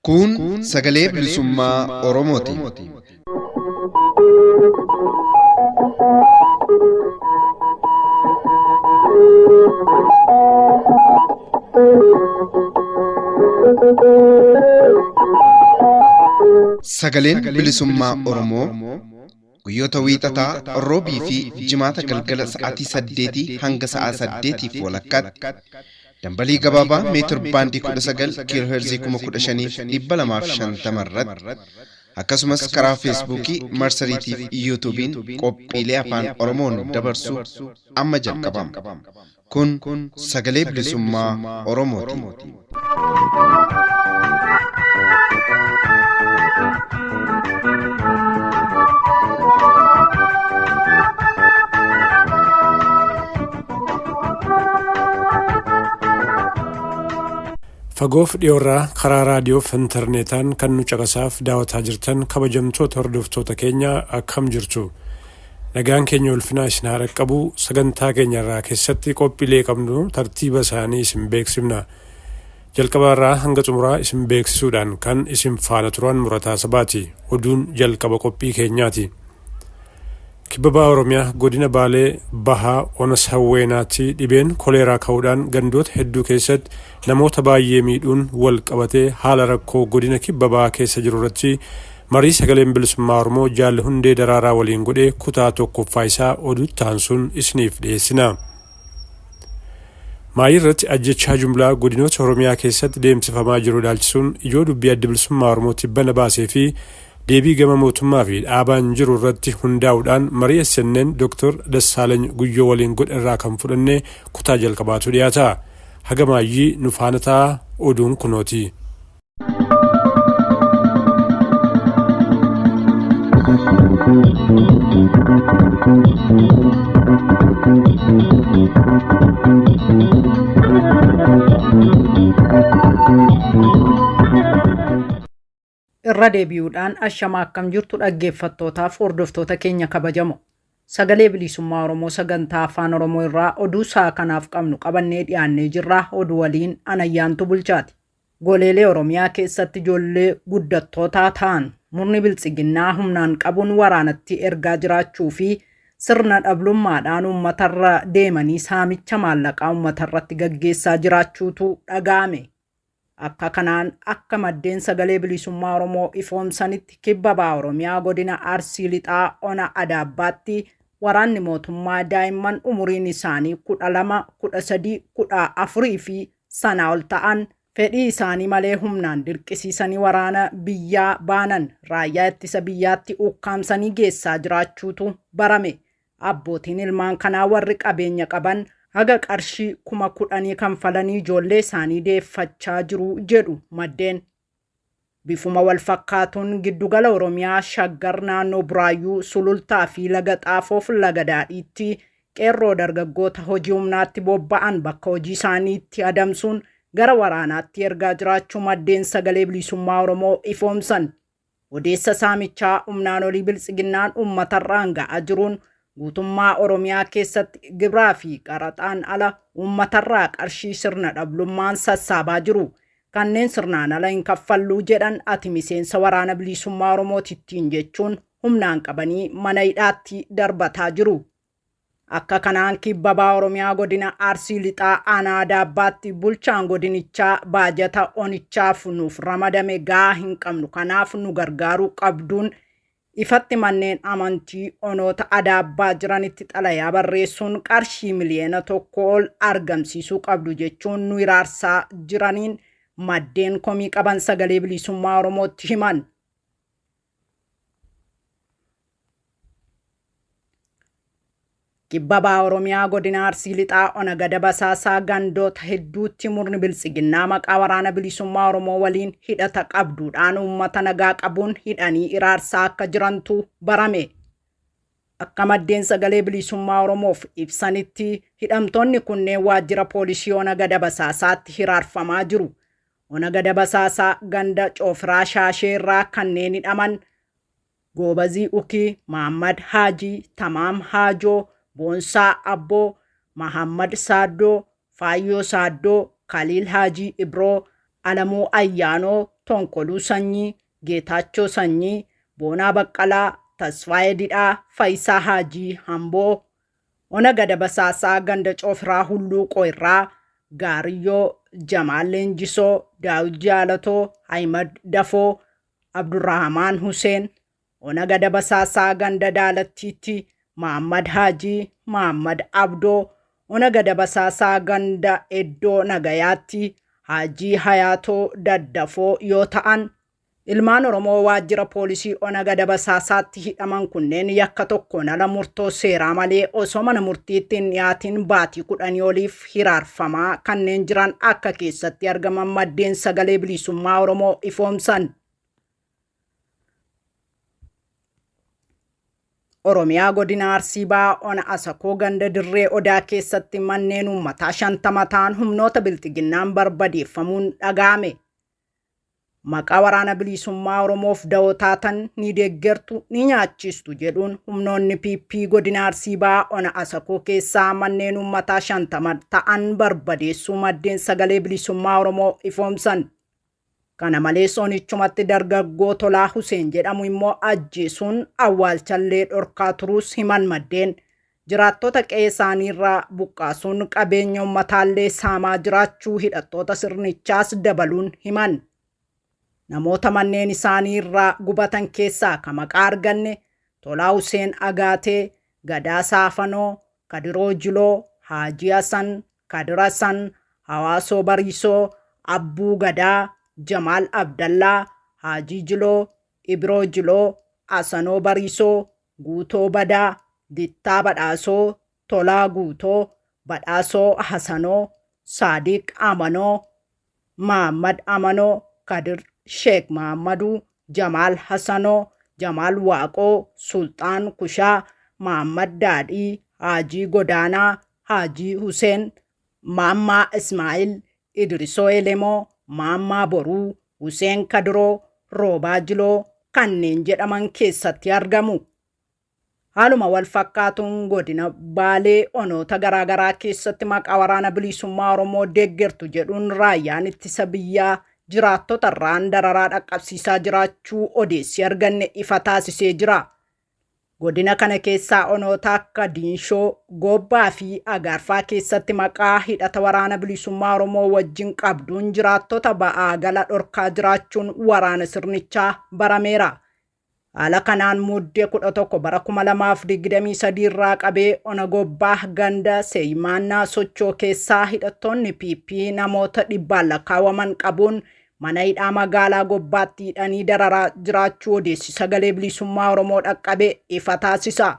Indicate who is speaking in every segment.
Speaker 1: Kun sagalee bilisummaa Oromooti. Sagaleen bilisummaa Oromoo guyyoota wiixataa, roobii fi jimaata galgala sa'aatii 8 hanga sa'aa 8 walakkaatti dambalii gabaabaa meetir baandii 19 kiiloo heerzii 15,250 irratti akkasumas karaa feesbuukii, marsariitii fi yuutuubiin qophiilee afaan Oromoon dabarsu amma jalqabama. Kun sagalee bilisummaa Oromooti.
Speaker 2: Fagoof dhiyoorraa karaa raadiyoo fi intarneetaan kan nu caqasaaf daawwataa jirtan kabajamtoota hordoftoota keenya akkam jirtu. Nagaan keenya ulfinaa isin haa dhaqqabu. Sagantaa keenya irraa keessatti qophiilee qabnu tartiiba isaanii isin beeksifna. Jalqabaarraa hanga xumuraa isin beeksisuudhaan kan isin faana turan Murataa Sabaati. Oduun jalqaba qophii keenyaati. Kibbaba Oromiyaa godina Baalee Bahaa Onas Hawweenaatti dhibeen koleeraa ka'uudhaan gandoota hedduu keessatti namoota baay'ee miidhuun wal qabatee haala rakkoo godina Kibbabaa keessa jiru irratti marii sagaleen bilisummaa Oromoo Jaalli Hundee Daraaraa waliin godhee kutaa tokkoffaa isaa oduu taansuun isiniif dhiyeessina. Maayii irratti ajjechaa jumlaa godinoota Oromiyaa keessatti deemsifamaa jiru ilaalchisuun ijoo dubbii adda bilisummaa Oromootti bana baasee fi deebii gama mootummaa fi dhaabaan jiru irratti hundaa'uudhaan marii SNN Dr. Dassaalany Guyyoo waliin godhe irraa kan fudhanne kutaa jalqabaatu dhiyaata. Haga maayyii nu faana ta'a oduun kunooti.
Speaker 3: Irra deebi'uudhaan ashama akkam jirtu dhaggeeffattootaaf hordoftoota keenya kabajamo. Sagalee bilisummaa Oromoo sagantaa afaan Oromoo irraa oduu sa'a kanaaf qabnu qabannee dhiyaannee jirra. Oduu waliin Anayyaantu Bulchaati. Goleelee Oromiyaa keessatti ijoollee guddattootaa ta'an murni biltsiginnaa humnaan qabuun waraanatti ergaa jiraachuu fi sirna dhablummaadhaan uummatarra deemanii saamicha maallaqaa uummatarratti gaggeessaa jiraachuutu dhaga'ame. Akka kanaan akka maddeen sagalee bilisummaa Oromoo ifoomsanitti Kibbaba Oromiyaa godina Arsii Lixaa Ona Adaabbaatti waraanni mootummaa daa'imman umuriin isaanii 12, 13, 14 fi sanaa ol ta'an fedhii isaanii malee humnaan dirqisiisanii waraana biyyaa baanan raayyaa ittisa biyyaatti ukkaamsanii geessaa jiraachuutu barame. Abbootiin ilmaan kanaa warri qabeenya qaban haga qarshii 10,000 kanfalanii ijoollee isaanii deeffachaa jiru jedhu maddeen. Bifuma wal fakkaatuun giddugala Oromiyaa Shaggar naannoo Buraayyuu Sulultaa fi Laga Xaafoof Laga Daadhiitti qeerroo dargaggoota hojii humnaatti bobba'an bakka hojii isaaniitti adamsuun gara waraanaatti ergaa jiraachuu maddeen sagalee bilisummaa Oromoo ifoomsan. Odeessa saamichaa humnaan olii biltsiginnaan uummatarraan ga'aa jiruun guutummaa Oromiyaa keessatti gibraa fi qaraxaan ala uummatarraa qarshii sirna dhablummaan sassaabaa jiru. Kanneen sirnaan ala hin kaffalluu jedhan ati miseensa waraana bilisummaa Oromootittiin jechuun humnaan qabanii mana hidhaatti darbataa jiru. Akka kanaan Kibbaba Oromiyaa godina Arsii Lixaa Aanaa Adaabbaatti bulchaan godinichaa baajata onichaaf nuuf ramadame gahaa hin qabnu kanaaf nu gargaaruu qabduun ifatti manneen amantii onoota Adaabbaa jiranitti xalayaa barreessuun qarshii miliyoona 1 ol argamsiisuu qabdu jechuun nu iraarsaa jiraniin maddeen komii qaban sagalee bilisummaa Oromootti himan. Kibbaba Oromiyaa godina Arsii Lixaa Ona Gada Basaasaa gandoota hedduutti murni biltsiginnaa maqaa waraana bilisummaa Oromoo waliin hidhata qabduudhaan uummata nagaa qabuun hidhanii iraarsaa akka jirantu barame. Akka maddeen sagalee bilisummaa Oromoof ibsanitti hidhamtoonni kunneen waajjira poolisii Ona Gada Basaasaatti hiraarfamaa jiru. Ona gada basaasaa ganda Coofiraa Shaasheerraa kanneen hidhaman Goobazii Ukii, Mahammad Haajii, Tamaam Haajoo, Boonsaa Abboo, Mahammad Saaddoo, Faayyoo Saaddoo, Kaliil Haajii Ibroo, Alamuu Ayyaanoo, Tonkoluu Sanyii, Geetaachoo Sanyii, Boonaa Baqqalaa, Tasfaayee Didhaa, Faayisaa Haajii Hamboo. Ona gada basaasaa ganda Coofiraa Hulluuqoo irraa Gaariyyoo, Jamaal Leenjisoo, Daawit Jaalatoo, Ahimad Dafoo, Abdurrahamaan Huseen. Ona gada basaasaa ganda Daalattiitti Mahammad Haajii, Mahammad Abdoo. Ona gada basaasaa ganda Eddoo Nagayaatti Haajii Hayaatoo Daddafoo yoo ta'an, ilmaan Oromoo waajjira poolisii ona gada basaasaatti hidhaman kunneen yakka tokkoon ala murtoo seeraa malee osoo mana murtiitti hin dhiyaatin baatii 10 oliif hiraarfamaa kanneen jiran akka keessatti argaman maddeen sagalee bilisummaa Oromoo ifoomsan. Oromiyaa godina Arsii Bahaa ona Asakoo ganda Dirree Odaa keessatti manneen uummataa 50 ta'an humnoota bilxiginnaan barbadeeffamuun dhaga'ame. Maqaa waraana bilisummaa Oromoof da'oo taatan ni deeggertu ni nyaachistu jedhuun humnoonni PP godina Arsii Bahaa ona Asakoo keessaa manneen uummataa 50 ta'an barbadeessuu maddeen sagalee bilisummaa Oromoo ifoomsan. Kana malees onichumatti dargaggoo Tolaa Huseen jedhamu immoo ajjeesuun awwaalchallee dhorkaa turuus himan maddeen. Jiraattota qe'ee isaaniirraa buqqaasuun qabeenya uummataallee saamaa jiraachuu hidhattoota sirnichaas dabaluun himan. Namoota manneen isaaniirraa gubatan keessaa ka maqaa arganne Tolaa Huseen Agaatee, Gadaa Saafanoo, Kadiroo Jiloo, Haajii Hasan, Kadir Hasan, Hawaasoo Bariisoo, Abbuu Gadaa, Jamaal Abdallaa, Haajii Jiloo, Ibroo Jiloo, Asanoo Bariisoo, Guutoo Badaa, Dittaa Badhaasoo, Tolaa Guutoo, Badhaasoo Hasanoo, Saadiq Amanoo, Mahammad Amanoo, Kadir Sheek Mahammaduu, Jamaal Hasanoo, Jamaal Waaqoo, Sultaan Kushaa, Mahammad Daadhii, Haajii Godaanaa, Haajii Huseen, Maammaa Ismaa'il, Idrisoo Elemoo, Maammaa Boruu, Huseen Kadiroo, Roobaa Jiloo kanneen jedhaman keessatti argamu. Haaluma wal fakkaatuun godina Baalee onoota garaagaraa keessatti maqaa waraana bilisummaa Oromoo deeggertu jedhuun raayyaan ittisa biyyaa jiraattota irraan dararaa dhaqqabsiisaa jiraachuu odeessi arganne ifa taasisee jira. Godina kana keessaa onoota akka Diinshoo, Gobbaa fi Agaarfaa keessatti maqaa hidhata waraana bilisummaa Oromoo wajjin qabduun jiraattota ba'aa gala dhorkaa jiraachuun waraana sirnichaa barameera. Haala kanaan muddee 11 bara 2023 irraa qabee ona Gobbaa ganda Seeyimaannaa Sochoo keessaa hidhattoonni PP namoota 100 lakkaawwaman qabuun mana hidhaa magaalaa Gobbaatti hidhanii dararaa jiraachuu odeessi sagalee bilisummaa Oromoo dhaqqabe ifa taasisa.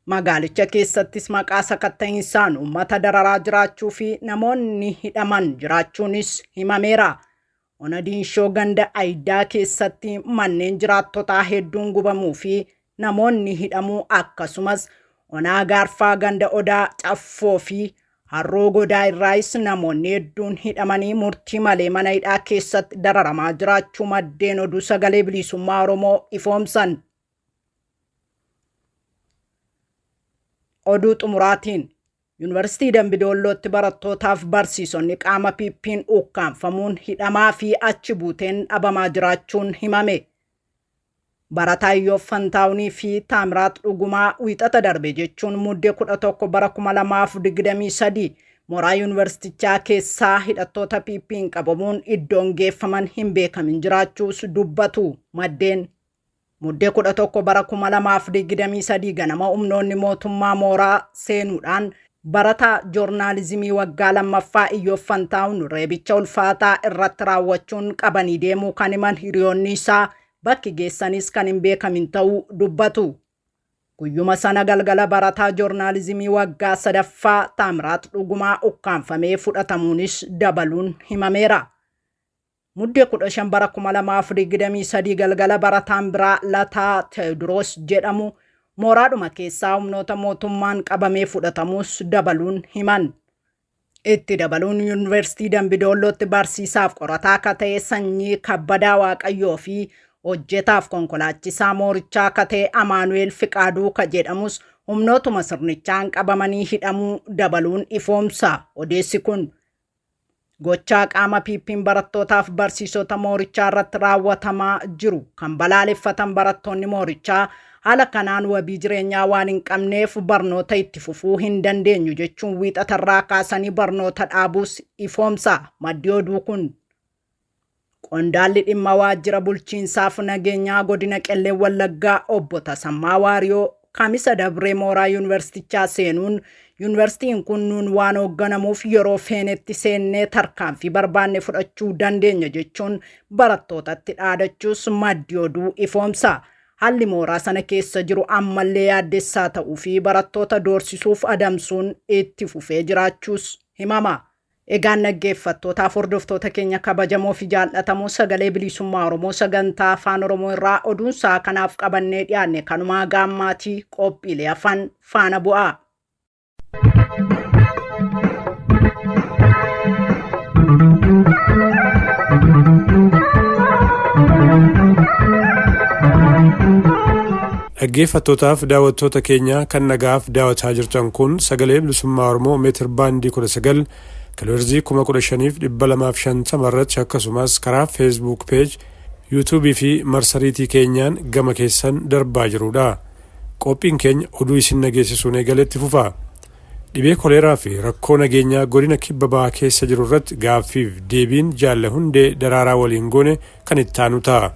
Speaker 3: Magaalicha keessattis maqaa sakatta'insaan uummata dararaa jiraachuu fi namoonni hidhaman jiraachuunis himameera. Ona Diinshoo ganda Aydaa keessatti manneen jiraattotaa hedduun gubamuu fi namoonni hidhamuu akkasumas ona Agaarfaa ganda Odaa Caffoo fi Harroo Godaa irraayis namoonni hedduun hidhamanii murtii malee mana hidhaa keessatti dararamaa jiraachuu maddeen oduu sagalee bilisummaa Oromoo ifoomsan. Oduu xumuraatiin Yuunivarsiitii Dambidollootti barattootaaf barsiisonni qaama PP'n ukkaanfamuun hidhamaa fi achi buuteen dhabamaa jiraachuun himame. Barataa Iyyoob Fantaawunii fi Taamiraat Dhugumaa wiixata darbe jechuun muddee 11 bara 2023 mooraa yuunivarsiitichaa keessaa hidhattoota PP'n qabamuun iddoon geeffaman hin beekamin jiraachuus dubbatu maddeen. Muddee 11 bara 2023 ganama humnoonni mootummaa mooraa seenuudhaan barataa joornaalizimii waggaa lammaffaa Iyyoob Fantaawun reebicha ulfaataa irratti raawwachuun qabanii deemuu kan himan hiriyoonni isaa bakki geessanis kan hin beekamin ta'uu dubbatu. Guyyuma sana galgala barataa joornaalizimii waggaa 3ffaa Taamiraat Dhugumaa ukkaanfamee fudhatamuunis dabaluun himameera. Muddee 15 bara 2023 galgala barataan biraa Lataa Teewodiroos jedhamu mooraadhuma keessaa humnoota mootummaan qabamee fudhatamuus dabaluun himan. Itti dabaluun yuunivarsiitii Dambidollootti barsiisaaf qorataa akka ta'e Sanyii Kabbadaa Waaqayyoo fi hojjetaaf konkolaachisaa moorichaa akka ta'e Amaanu'eel Fiqaaduu ka jedhamus humnootuma sirnichaan qabamanii hidhamuu dabaluun ifoomsa. Odeessi kun gochaa qaama piippiin barattootaaf barsiisota moorichaa irratti raawwatamaa jiru kan balaaleffatan barattoonni moorichaa haala kanaan wabii jireenyaa waan hin qabneef barnoota itti fufuu hin dandeenyu jechuun wiixatarraa kaasanii barnoota dhaabuus ifoomsa. Maddi oduu kun qondaalli dhimma waajjira bulchiinsaaf nageenyaa godina Qellee Wallaggaa obbo Tasammaa Waariyoo kamisa dabree mooraa yuunivarsiitichaa seenuun yuunivarsiitiin kun nuun waan hoogganamuuf yeroo feenetti seennee tarkaanfii barbaanne fudhachuu dandeenya jechuun barattootatti dhaadachuus maddi oduu ifoomsa. Haalli mooraa sana keessa jiru ammallee yaaddessaa ta'uu fi barattoota doorsisuuf adamsuun itti fufee jiraachuus himama. Egaan dhaggeeffattootaaf hordoftoota keenya kabajamoo fi jaallatamoo sagalee bilisummaa Oromoo sagantaa afaan Oromoo irraa oduunsaa kanaaf qabannee dhiyaanne kanumaa gaammaatii qophiilee afaan faana bu'aa.
Speaker 2: Dhaggeeffattootaaf daawwattoota keenya kan nagaaf daawwataa jirtan kun sagalee bilisummaa Oromoo meetir baandii 19 kiloheerzii 15,250 irratti akkasumas karaa feesbuuk peej yuutuubii fi marsariitii keenyaan gama keessan darbaa jirudha. Qophiin keenya oduu isin nageessisuun eegaletti fufa. Dhibee koleeraa fi rakkoo nageenyaa godina kibba bahaa keessa jiru irratti gaaffiif deebiin Jaalle Hundee Daraaraa waliin goone kan itti aanu ta'a.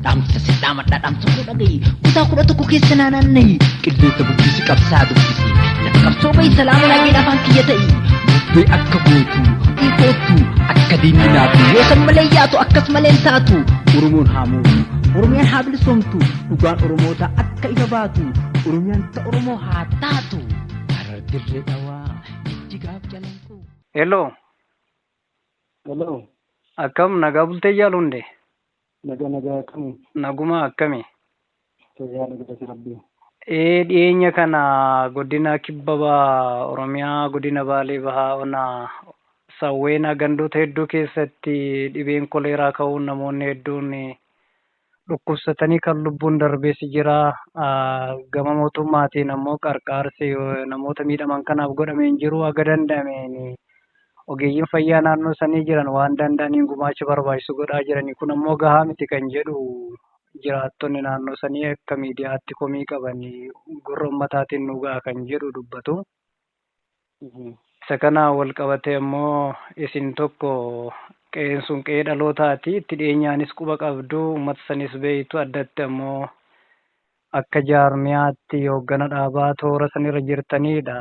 Speaker 4: Dhaamsa sidhaamadhaa dhaamsa koo dhaga'i kutaa 11 keessa naanna'ii qilleensa bubbisi qabsaa dubbisi lafa qabsoo bahi salaama laggeen afaan kiyya ta'i bubbee akka gootu dhiikootu akka diiminaa fi yoo san malee yaatu akkas malee taatu Oromoon haa mootu Oromiyaan haa bilisoomtu dhugaan Oromoota akka ifa baatu Oromiyaan ta Oromoo haa taatu Harar dirree dhawaa jijjigaaf jalanku.
Speaker 5: Hello. Akkam nagaa bultee Jaalle Hundee?
Speaker 6: Nagaa akkami?
Speaker 5: Naguma akkami?
Speaker 6: Fayyaa nagaa rabbi.
Speaker 5: Dhiyeenya kana godina kibba Oromiyaa godina Baalee Bahaa ona Sawweenaa gandoota hedduu keessatti dhibeen koleeraa ka'uun namoonni hedduun dhukkubsatanii kan lubbuun darbees jira. Gama mootummaatiin ammoo qarqaarsi namoota miidhaman kanaaf godhameen jiru aga danda'ameen ogeeyyiin fayyaa naannoo sanii jiran waan danda'aniin gumaacha barbaachisu godhaa jiranii kun ammoo gahaa miti kan jedhu jiraattonni naannoo sanii akka miidiyaatti komii qabanii gurra ummataatiin nu ga'a kan jedhu dubbatu. Isa kana wal qabatee ammoo isin tokko qe'een sun qe'ee dhalootaati itti dhiyeenyaanis quba qabdu uummata sanis beeytu addatti ammoo akka jaarmiyaatti hooggana dhaabaa toora sanirra jirtanidha.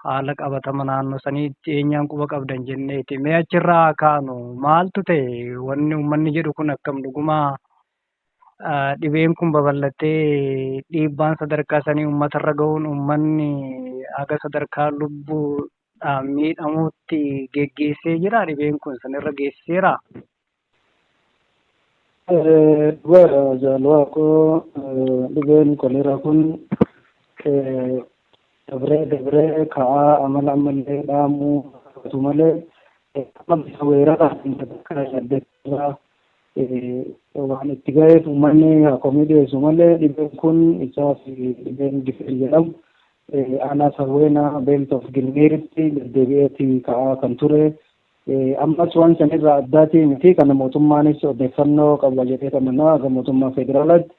Speaker 5: Haala qabatama naannoo sanii dhiyeenyaan quba qabdan jenneeti. Mee achirraa kaanu maaltu ta'e wanni uummanni jedhu kun akkam dhugumaa dhibeen kun babal'atee dhiibbaan sadarkaa sanii uummatarra ga'uun uummanni aga sadarkaa lubbuudhaan miidhamuutti geggeessee jira dhibeen kun sanirra geessiseera.
Speaker 6: Jaalwaaqoo dhibeen koleeraa kun dabree ka'aa amala ammallee dhaamuu akkasuma malee amma bisa weeraraa sadarkaa saddeettirraa waan itti ga'eef uummanni komii dhiyeessu malee dhibeen kun isaaf dhibeen Gifir jedhamu aanaa Sawweenaa beelt of Gilmeeritti deddeebi'eeti ka'aa kan ture. Ammas waan sanirraa addaatii miti kana mootummaanis odeeffannoo qaba jedhee tamanaa akka mootummaa federaalaatti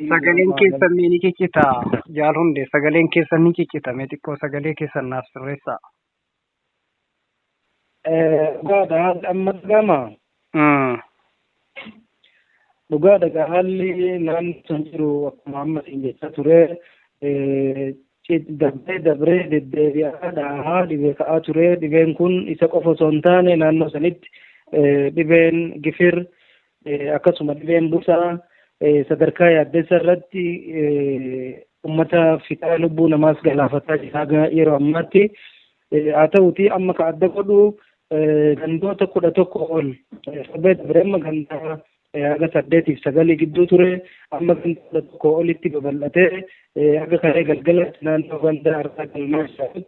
Speaker 5: sagaleen keessan ni ciccita Jaalle Hundee sagaleen keessan ni ciccita mee xiqqoo sagalee keessan naaf sirreessaa.
Speaker 6: Amma gama dhugaadha haalli naannoo san jiru akkuma amma siin jechaa ture dabree deddeebi'aadha dhibee ka'aa ture dhibeen kun isa qofa osoo hin taane naannoo sanitti dhibeen Gifir akkasuma dhibeen Busaa sadarkaa yaaddessa irratti uummata fixaa lubbuu namaas galaafataa jira yeroo ammaatti haa ta'uti amma ka adda godhu gandoota 11 ol dabree amma gandaa haga 8-9 gidduu ture amma ganda tokko olitti babal'atee haga karee galgala naannoo ganda argaa galmaa isaatti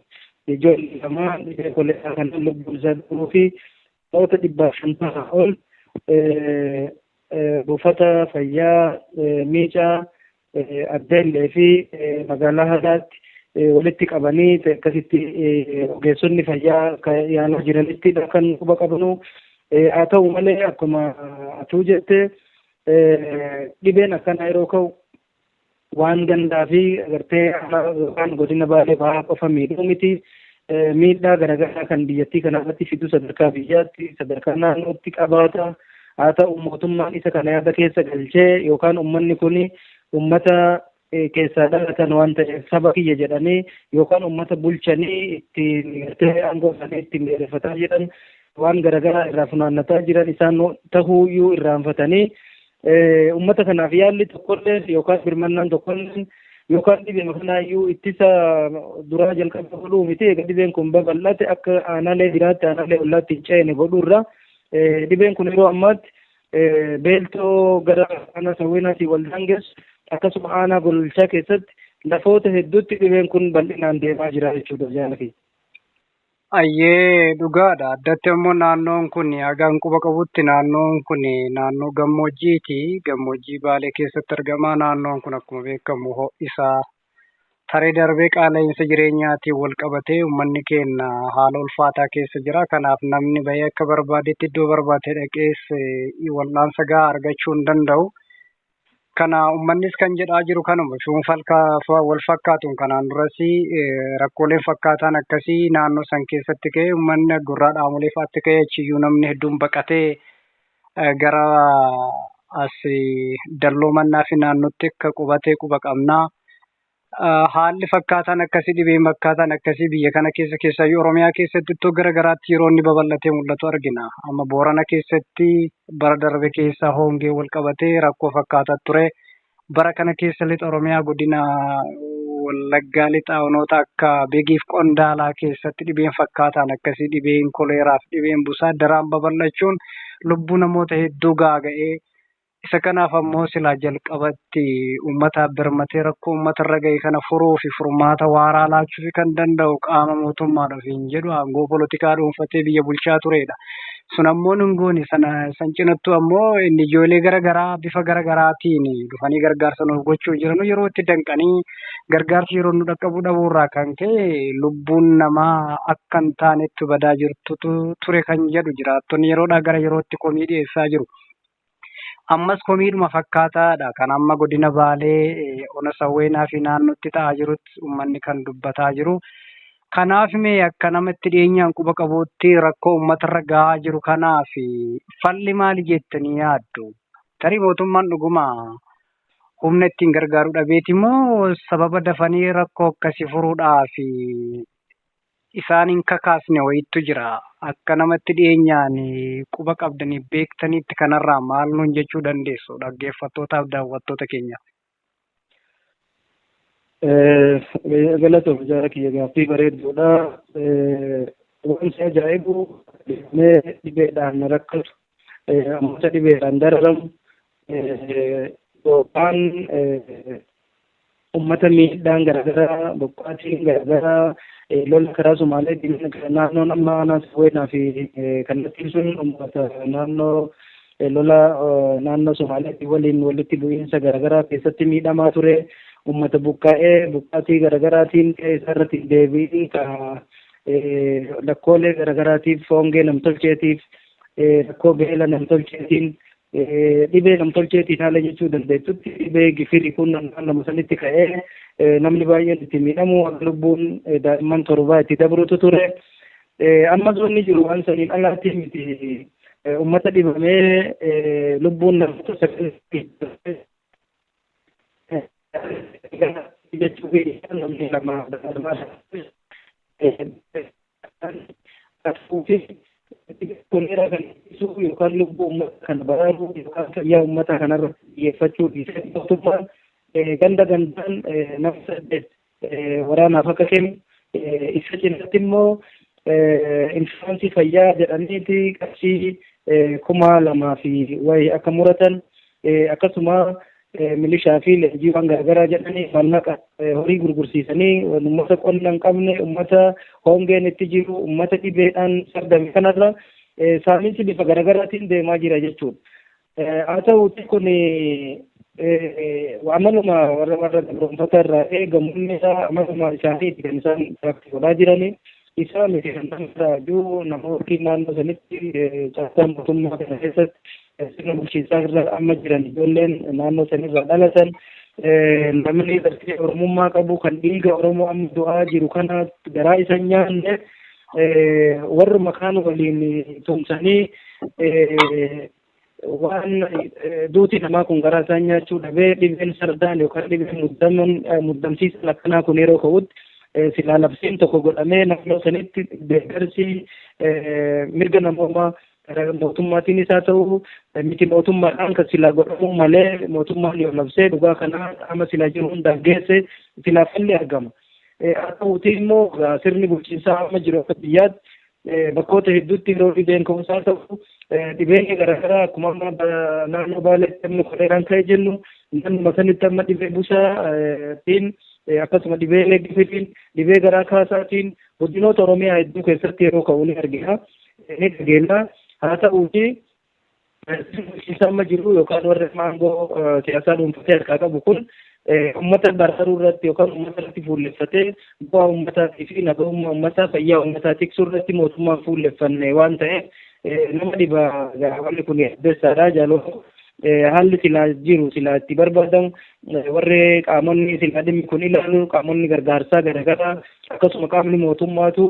Speaker 6: ijoollee lama dhibee koleeraa kan lubbuun isaa dhabuu fi namoota 500 ol buufata fayyaa miicaa addeellee fi magaalaa hadaatti walitti qabanii akkasitti ogeessonni fayyaa yaalaa jiranitti kan quba qabanu haa ta'u malee akkuma atuu jette dhibeen akkana yeroo ka'u waan gandaa fi agartee yookaan godina Baalee Bahaa qofa miidhuu miti miidhaa garaagaraa kan biyyattii kanarratti fidu sadarkaa biyyaatti sadarkaa naannootti qabaata haa ta'u mootummaan isa kana yaada keessa galchee yookaan uummanni kun uummata keessaa dhalatan waan ta'eef saba kiyya jedhanii yookaan uummata bulchanii ittiin gartee aangoo isaanii ittiin dheereffataa jedhan waan garaagaraa irraa funaannataa jiran isaan tahuuyyuu irraanfatanii uummata kanaaf yaalli tokkollee yookaan birmannaan tokkollee yookaan dhibee kanaayyuu ittisa duraa jalqaba godhuu miti egaa dhibeen kun babal'ate akka aanaalee biraatti aanaalee ollaatti hin ceene godhuurra dhibeen kun yeroo ammaatti beeltoo gara aanaa sawweenaatii wal daangessu akkasuma aanaa gololchaa keessatti lafoota hedduutti dhibeen kun bal'inaan deemaa jira jechuudha jaalati.
Speaker 5: Ayyee dhugaadha. Addatti immoo naannoon kun hagaan quba qabutti naannoon kun naannoo gammoojjiiti. Gammoojjii Baalee keessatti argama. Naannoon kun akkuma beekamu ho'isaa taree darbee qaala'insa jireenyaatiin wal qabatee uummanni keenya haala ulfaataa keessa jira. Kanaaf namni bahee akka barbaadetti iddoo barbaade dhaqees wal'aansa gahaa argachuu hin danda'u. Kana uummannis kan jedhaa jiru kanuma shuunfalkaa wal fakkaatuun kanaan duras rakkooleen fakkaataan akkasii naannoo san keessatti ka'e uummanni gurraa dhaamolee fa'aatti ka'e achiyyuu namni hedduun baqatee gara as dalloo mannaa fi naannootti akka qubatee quba qabnaa. Haalli fakkaataan akkasii dhibeen fakkaataan akkasii biyya kana keessaayyuu Oromiyaa keessatti iddoo garaagaraatti yeroo inni babal'atee mul'atu argina. Amma Boorana keessatti bara darbe keessa hongee wal qabatee rakkoo fakkaataa ture. Bara kana keessa lixa Oromiyaa godina Wallaggaa lixa onoota akka Beegiif Qondaalaa keessatti dhibeen fakkaataan akkasii dhibeen koleeraa fi dhibeen busaa daraan babal'achuun lubbuu namoota hedduu gaaga'ee isa kanaaf ammoo silaa jalqabatti uummataaf birmatee rakkoo uummatarra ga'e kana furuu fi furmaata waaraa laachuu kan danda'u qaama mootummaadhaaf hin jedhu aangoo polotikaa dhuunfatee biyya bulchaa turedha. Sun ammoo hungooni san cinattu ammoo inni ijoollee garaagaraa bifa garaagaraatiin dhufanii gargaarsa nuuf gochuu jiran yeroo itti danqanii gargaarsi yeroo nu dhaqqabuu dhabuurraa kan ka'e lubbuun namaa akka hin taanetti badaa jirtutu ture kan jedhu jiraattonni yeroodhaa gara yerootti komii dhiyeessaa jiru. Ammas komiidhuma fakkaataadha kan amma godina Baalee ona Sawweenaa fi naannootti ta'aa jirutti uummanni kan dubbataa jiru. Kanaaf mee akka namatti dhiyeenyaan quba qabuutti rakkoo uummatarra gahaa jiru kanaaf falli maali jettanii yaaddu? Tarii mootummaan dhuguma humna ittiin gargaaruu dhabeeti moo sababa dafanii rakkoo akkasii furuudhaaf isaan hin kakaasne wayiitu jira. Akka namatti dhiyeenyaan quba qabdanii beektaniitti kanarraa maal nuun jechuu dandeessu dhaggeeffattootaaf daawwattoota keenya.
Speaker 6: Galatoom jaara kiyya gaaffii bareedduudha. Wanti ajaa'ibu dhibeedhaan rakkatu ammoota dhibeedhaan dararamu yookaan uummata miidhaan garaagaraa boqqaatiin garaagaraa lola karaa Somaalee naannoon amma aanaa Sawweenaa fi kallattiin sun uummata naannoo lola naannoo Somaaleetti waliin walitti bu'iinsa garaagaraa keessatti miidhamaa ture. Uummata buqqaatii garaagaraatiin qe'ee isaarratti deebiin lakkoolee garaagaraatiif hongee namtolcheetiif rakkoo beela namtolcheetiin dhibee namtolcheetiin haala jechuu dandeessutti dhibee gifirii kun naannoo sanitti ka'ee namni baay'een itti miidhamu akka lubbuun daa'imman 7 itti dabrutu ture. Ammas wanni jiru waan saniin alaatti miti uummata dhibamee lubbuun namoota 9 jechuu fi namni lama koleeraa kan ittisuu yookaan lubbuu uummata kana baraaruu yookaan fayyaa uummata kanarra xiyyeeffachuu dhiisee mootummaan ganda gandaan nama 8 waraanaaf akka kennu isa cinaatti immoo inshuraansii fayyaa jedhaniiti qarshii 2,000 fi wayi akka muratan akkasuma milishaa fi leenjiiwwan garaagaraa jedhanii mallaqa horii gurgursiisanii uummata qonna hin qabne uummata hongeen itti jiru uummata dhibeedhaan sardame kanarra saamiinsi bifa garaagaraatiin deemaa jira jechuudha. Haa ta'uuti kun amaluma warra gabroonfata irraa eegamuun isaa amaluma isaaniiti kan isaan godhaa jiranii. Isa miti irraa jiru namooti naannoo sanitti caasaa mootummaa kana keessatti sirna bulchiinsaa irra amma jiran ijoolleen naannoo sanirraa dhalatan namni dargaggeessa oromummaa qabu kan dhiiga oromoo amma du'aa jiru kana garaa isa nyaanne warri makaan waliin tumsanii waan duuti namaa kun garaa isaa nyaachuu dhabee dhibeen sardaan yookaan dhibeen muddamsiisan akkanaa kun yeroo ka'utti silaa labsiin tokko godhamee naannoo sanitti deeggarsi mirga namoomaa mootummaatiinis haa ta'u miti mootummaadhaan kan silaa godhamu malee mootummaan yoo labsee dhugaa kanaa ama silaa jiru hundaan geesse silaa falli argama. Haa ta'uuti immoo sirni bulchiinsaa amma jiru akka biyyaatti bakkoota hedduutti yeroo dhibeen ka'umsaa ta'u dhibeen garaagaraa akkuma naannoo baaleetti amma koleeraan ka'ee jennu naannuma sanitti amma dhibee busaatiin akkasuma dhibee leeggifitiin dhibee garaa kaasaatiin godinoota oromiyaa hedduu keessatti yeroo ka'u ni argina ni dhageenya. Haa ta'uuti bulchiinsa amma jiru yookaan warri aangoo siyaasaa dhuunfatee harkaa qabu kun uummata bararuu irratti yookaan uummata irratti fuulleffatee bu'aa uummataatii fi nagahummaa uummataa fayyaa uummataa tiksuu irratti mootummaan fuulleffanne waan ta'eef nama dhiba wanni kun addeessaadha jaaloo haalli silaa jiru silaa itti barbaadamu warri qaamonni silaa dhimmi kun ilaalu qaamonni gargaarsaa garaagaraa akkasuma qaamni mootummaatu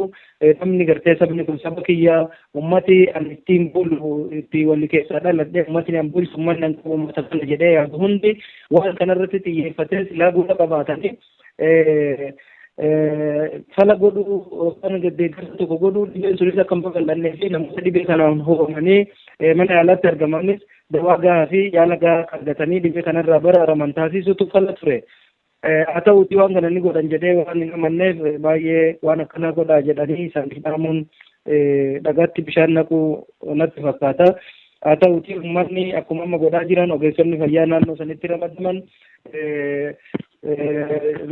Speaker 6: namni gartee sabni kun saba kiyyaa ummati an ittiin bulu itti walli keessaa dhaladhee ummatni an bulchu ummanni an qabu ummata kana jedhee yaadu hundi waan kanarratti xiyyeeffatee silaa guddaa qabaatanii fala godhuu yookaan deeggarsa tokko godhuu dhibeen sunis akka hin babal'annee fi namoota dhibee kanaan hubamanii mana yaalaatti argamanis dawaa gahaa fi yaala gahaa argatanii dhibee kanarraa baraaraman taasisutu fala ture. Haa ta'uuti waan kana ni godhan jedhee waan hin amanneef baay'ee waan akkanaa godhaa jedhanii isaan hidhamuun dhagaatti bishaan naquu natti fakkaata. Haa ta'uuti uummanni akkuma amma godhaa jiran ogeessonni fayyaa naannoo sanitti ramadaman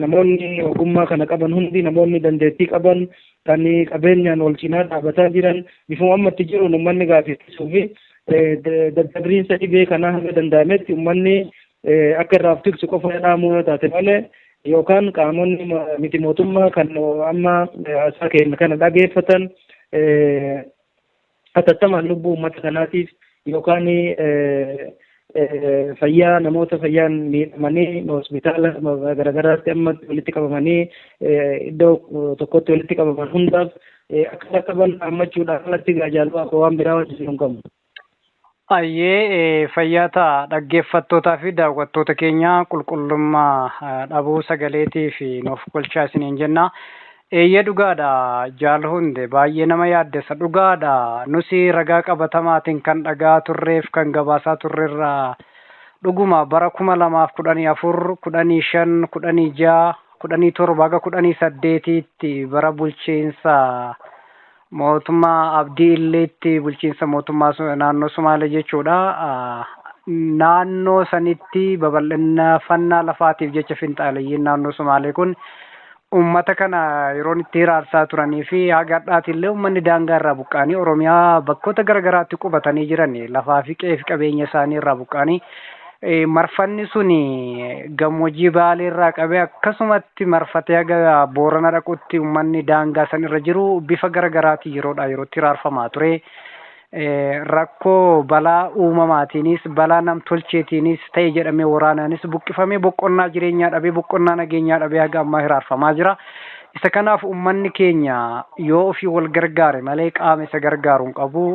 Speaker 6: namoonni ogummaa kana qaban hundi namoonni dandeettii qaban kan qabeenyaan wal cinaa dhaabataa jiran bifuma ammatti jiruun uummanni gaafachisuu fi daddabriinsa dhibee kanaa hanga danda'ametti uummanni akka irraaf tiksu qofa dhaamuu yoo taate malee yookaan qaamonni miti mootummaa kan amma haasaa keenya kana dhageeffatan hatattamaan lubbuu uummata kanaatiif yookaan fayyaa namoota fayyaan miidhamanii hospitaala garaagaraatti amma walitti qabamanii iddoo tokkotti walitti qabaman hundaaf akka dhaqqaban dhaammachuudhaan alatti gaajaaluu akka waan biraa wajjin hin qabu.
Speaker 5: Ayyee fayyaa ta'a dhaggeeffattootaa fi daawwattoota keenya qulqullummaa dhabuu sagaleetii fi nuuf kolchaa isiniin jenna. Eeyya dhugaadha jaal hunde baay'ee nama yaaddessa dhugaadha nusi ragaa qabatamaatiin kan dhagaa turreef kan gabaasaa turreerraa dhuguma bara 2014 15 16 17 18tti bara bulchiinsa mootummaa abdii illeetti bulchiinsa mootummaa naannoo Sumaalee jechuudha. Naannoo sanitti babal'ifannaa lafaatiif jecha finxaalayyiin naannoo Sumaalee kun ummata kana yeroon itti hiraarsaa turanii fi haga har'aatti illee uummanni daangaa irraa buqqaanii Oromiyaa bakkoota garaagaraatti qubatanii jiran lafaa fi qe'ee fi qabeenya isaanii irraa buqqaanii marfanni suni gammoojjii Baalee irraa qabee akkasumatti marfatee haga Boorana dhaqutti uummanni daangaa san irra jiru bifa garaagaraatti yeroodhaa yerootti hiraarfamaa ture. Rakkoo balaa uumamaatiinis balaa namtolcheetiinis ta'e jedhamee waraanaanis buqqifamee boqonnaa jireenyaa dhabee boqonnaa nageenyaa dhabee haga ammaa hiraarfamaa jira. Isa kanaaf uummanni keenya yoo ofii wal gargaare malee qaama isa gargaaru hin qabu.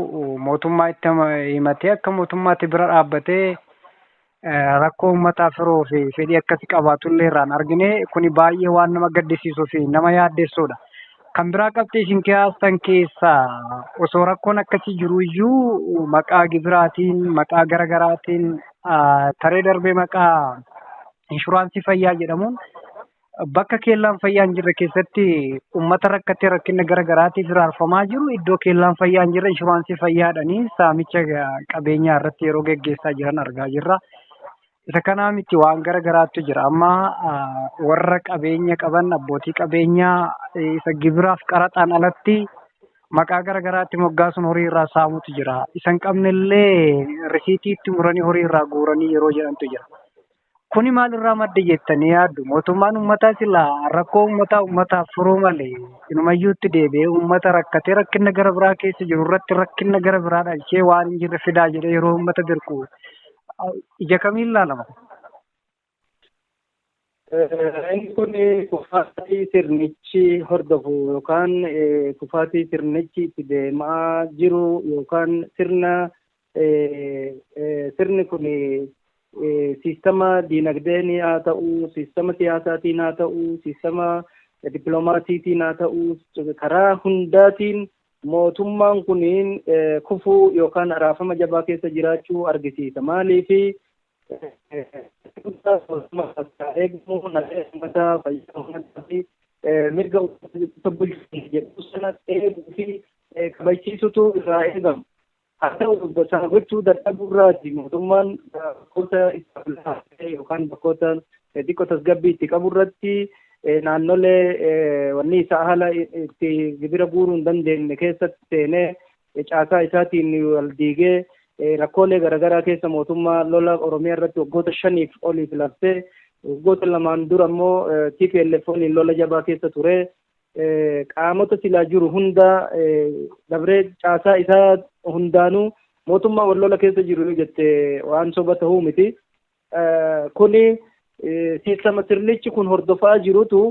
Speaker 5: Mootummaa itti himatee akka mootummaatti bira dhaabbatee rakkoo uummataa firoo fi fedhii akkasii qabaatullee irraan argine kuni baay'ee waan nama gaddisiisuu fi nama yaaddessuudha. Kan biraa qabxee isin kaastan keessaa osoo rakkoon akkasii jiru iyyuu maqaa gibiraatiin maqaa garaagaraatiin taree darbee maqaa inshuraansii fayyaa jedhamuun bakka keellaan fayyaa hin jirre keessatti uummata rakkatee rakkina garaagaraatiif raarfamaa jiru iddoo keellaan fayyaa hin jirre inshuraansii fayyaadhanii saamicha qabeenyaa irratti yeroo geggeessaa jiran argaa jirra. Isa kanaa miti waan garaagaraatu jira. Amma warra qabeenya qaban abbootii qabeenyaa isa gibiraaf qaraxaan alatti maqaa garaagaraatti moggaasuun horii irraa saamutu jira. Isan qabnellee risiitiitti muranii horii irraa guuranii yeroo jedhantu jira. Kuni maalirraa madda jettanii yaaddu? Mootummaan uummataa silaa rakkoo uummataaf furuu malee inumayyuutti deebi'ee uummata rakkatee rakkina gara biraa keessa jiru irratti rakkina gara biraa dhalchee waan hin jirre fidaa jedhee yeroo uummata dirqu ija kamiin ilaalama?
Speaker 6: Inni kun kufaatii sirnichi hordofu yookaan kufaatii sirnichi itti deemaa jiru yookaan sirni kun sistema diinagdeen haa ta'u, sistema siyaasaatiin haa ta'u, sistema dippiloomaasiitiin haa ta'u, karaa hundaatiin mootummaan kuniin kufuu yookaan raafama jabaa keessa jiraachuu argisiisa. Maaliif mirga bulchiinsa jedhu sana eeguu fi kabachiisutu irraa eegama. Haa ta'u sana gochuu dadhabuurraati mootummaan bakkoota istaabilitaa yookaan bakkoota xiqqoo tasgabbii itti qabu irratti naannolee wanni isaa haala itti gibira guuruu hin dandeenye keessatti seenee caasaa isaatiin wal diigee rakkoolee garaagaraa keessa mootummaa lola Oromiyaa irratti waggoota 5 oliif labsee waggoota 2 dura immoo TPLF waliin lola jabaa keessa ture. Qaamota silaa jiru hunda dabree caasaa isaa hundaanuu mootummaa wal lola keessa jiru jette waan soba ta'uu miti. Kuni sistema sirnichi kun hordofaa jirutu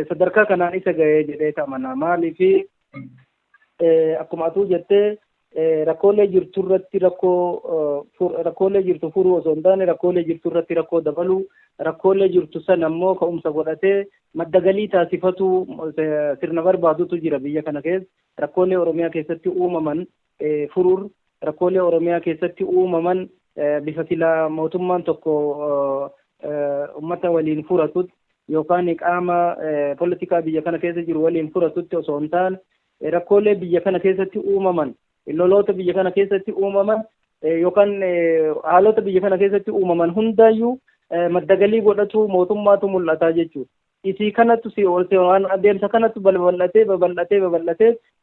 Speaker 6: sadarkaa kanaan isa ga'ee jedhee amana. Maaliif akkuma atuu jettee rakkoolee jirtu irratti rakkoolee jirtu furuu osoo hin taane rakkoolee jirtu irratti rakkoo dabaluu rakkoolee jirtu san ammoo ka'umsa godhatee madda galii taasifatu sirna barbaadutu jira biyya kana keessa. Rakkoolee Oromiyaa keessatti uumaman furuur rakkoolee Oromiyaa keessatti uumaman bifa silaa mootummaan tokko ummata waliin furatutti yookaan qaama poolitikaa biyya kana keessa jiru waliin furatutti osoo hin taane rakkoolee biyya kana keessatti uumaman loloota biyya kana keessatti uumaman yookaan haalota biyya kana keessatti uumaman hundaayyuu madda galii godhatu mootummaatu mul'ataa jechuudha. Isii kanattu si oolchee waan adeemsa kanattu babal'atee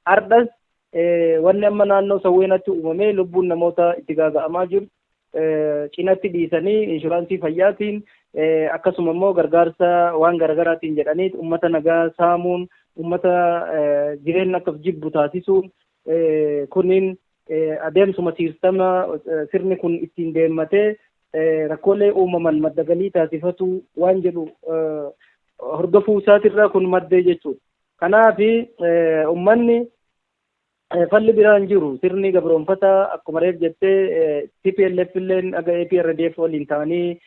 Speaker 6: hardhas wanni amma naannoo sawweenatti uumamee lubbuun namoota itti gaaga'amaa jiru cinatti dhiisanii inshuraansii fayyaatiin akkasuma immoo gargaarsa waan garaagaraatiin jedhanii uummata nagaa saamuun uummata jireenya akka jibbu taasisuun kunniin adeemsuma sistema sirni kun ittiin deemmatee rakkoolee uumaman madda galii taasifatu waan jedhu hordofuu isaatirraa kun maddee jechuudha. Kanaaf uummanni falli biraan jiru sirni gabroonfataa akkuma reef jettee TPLF illeen aga APRDF waliin ta'anii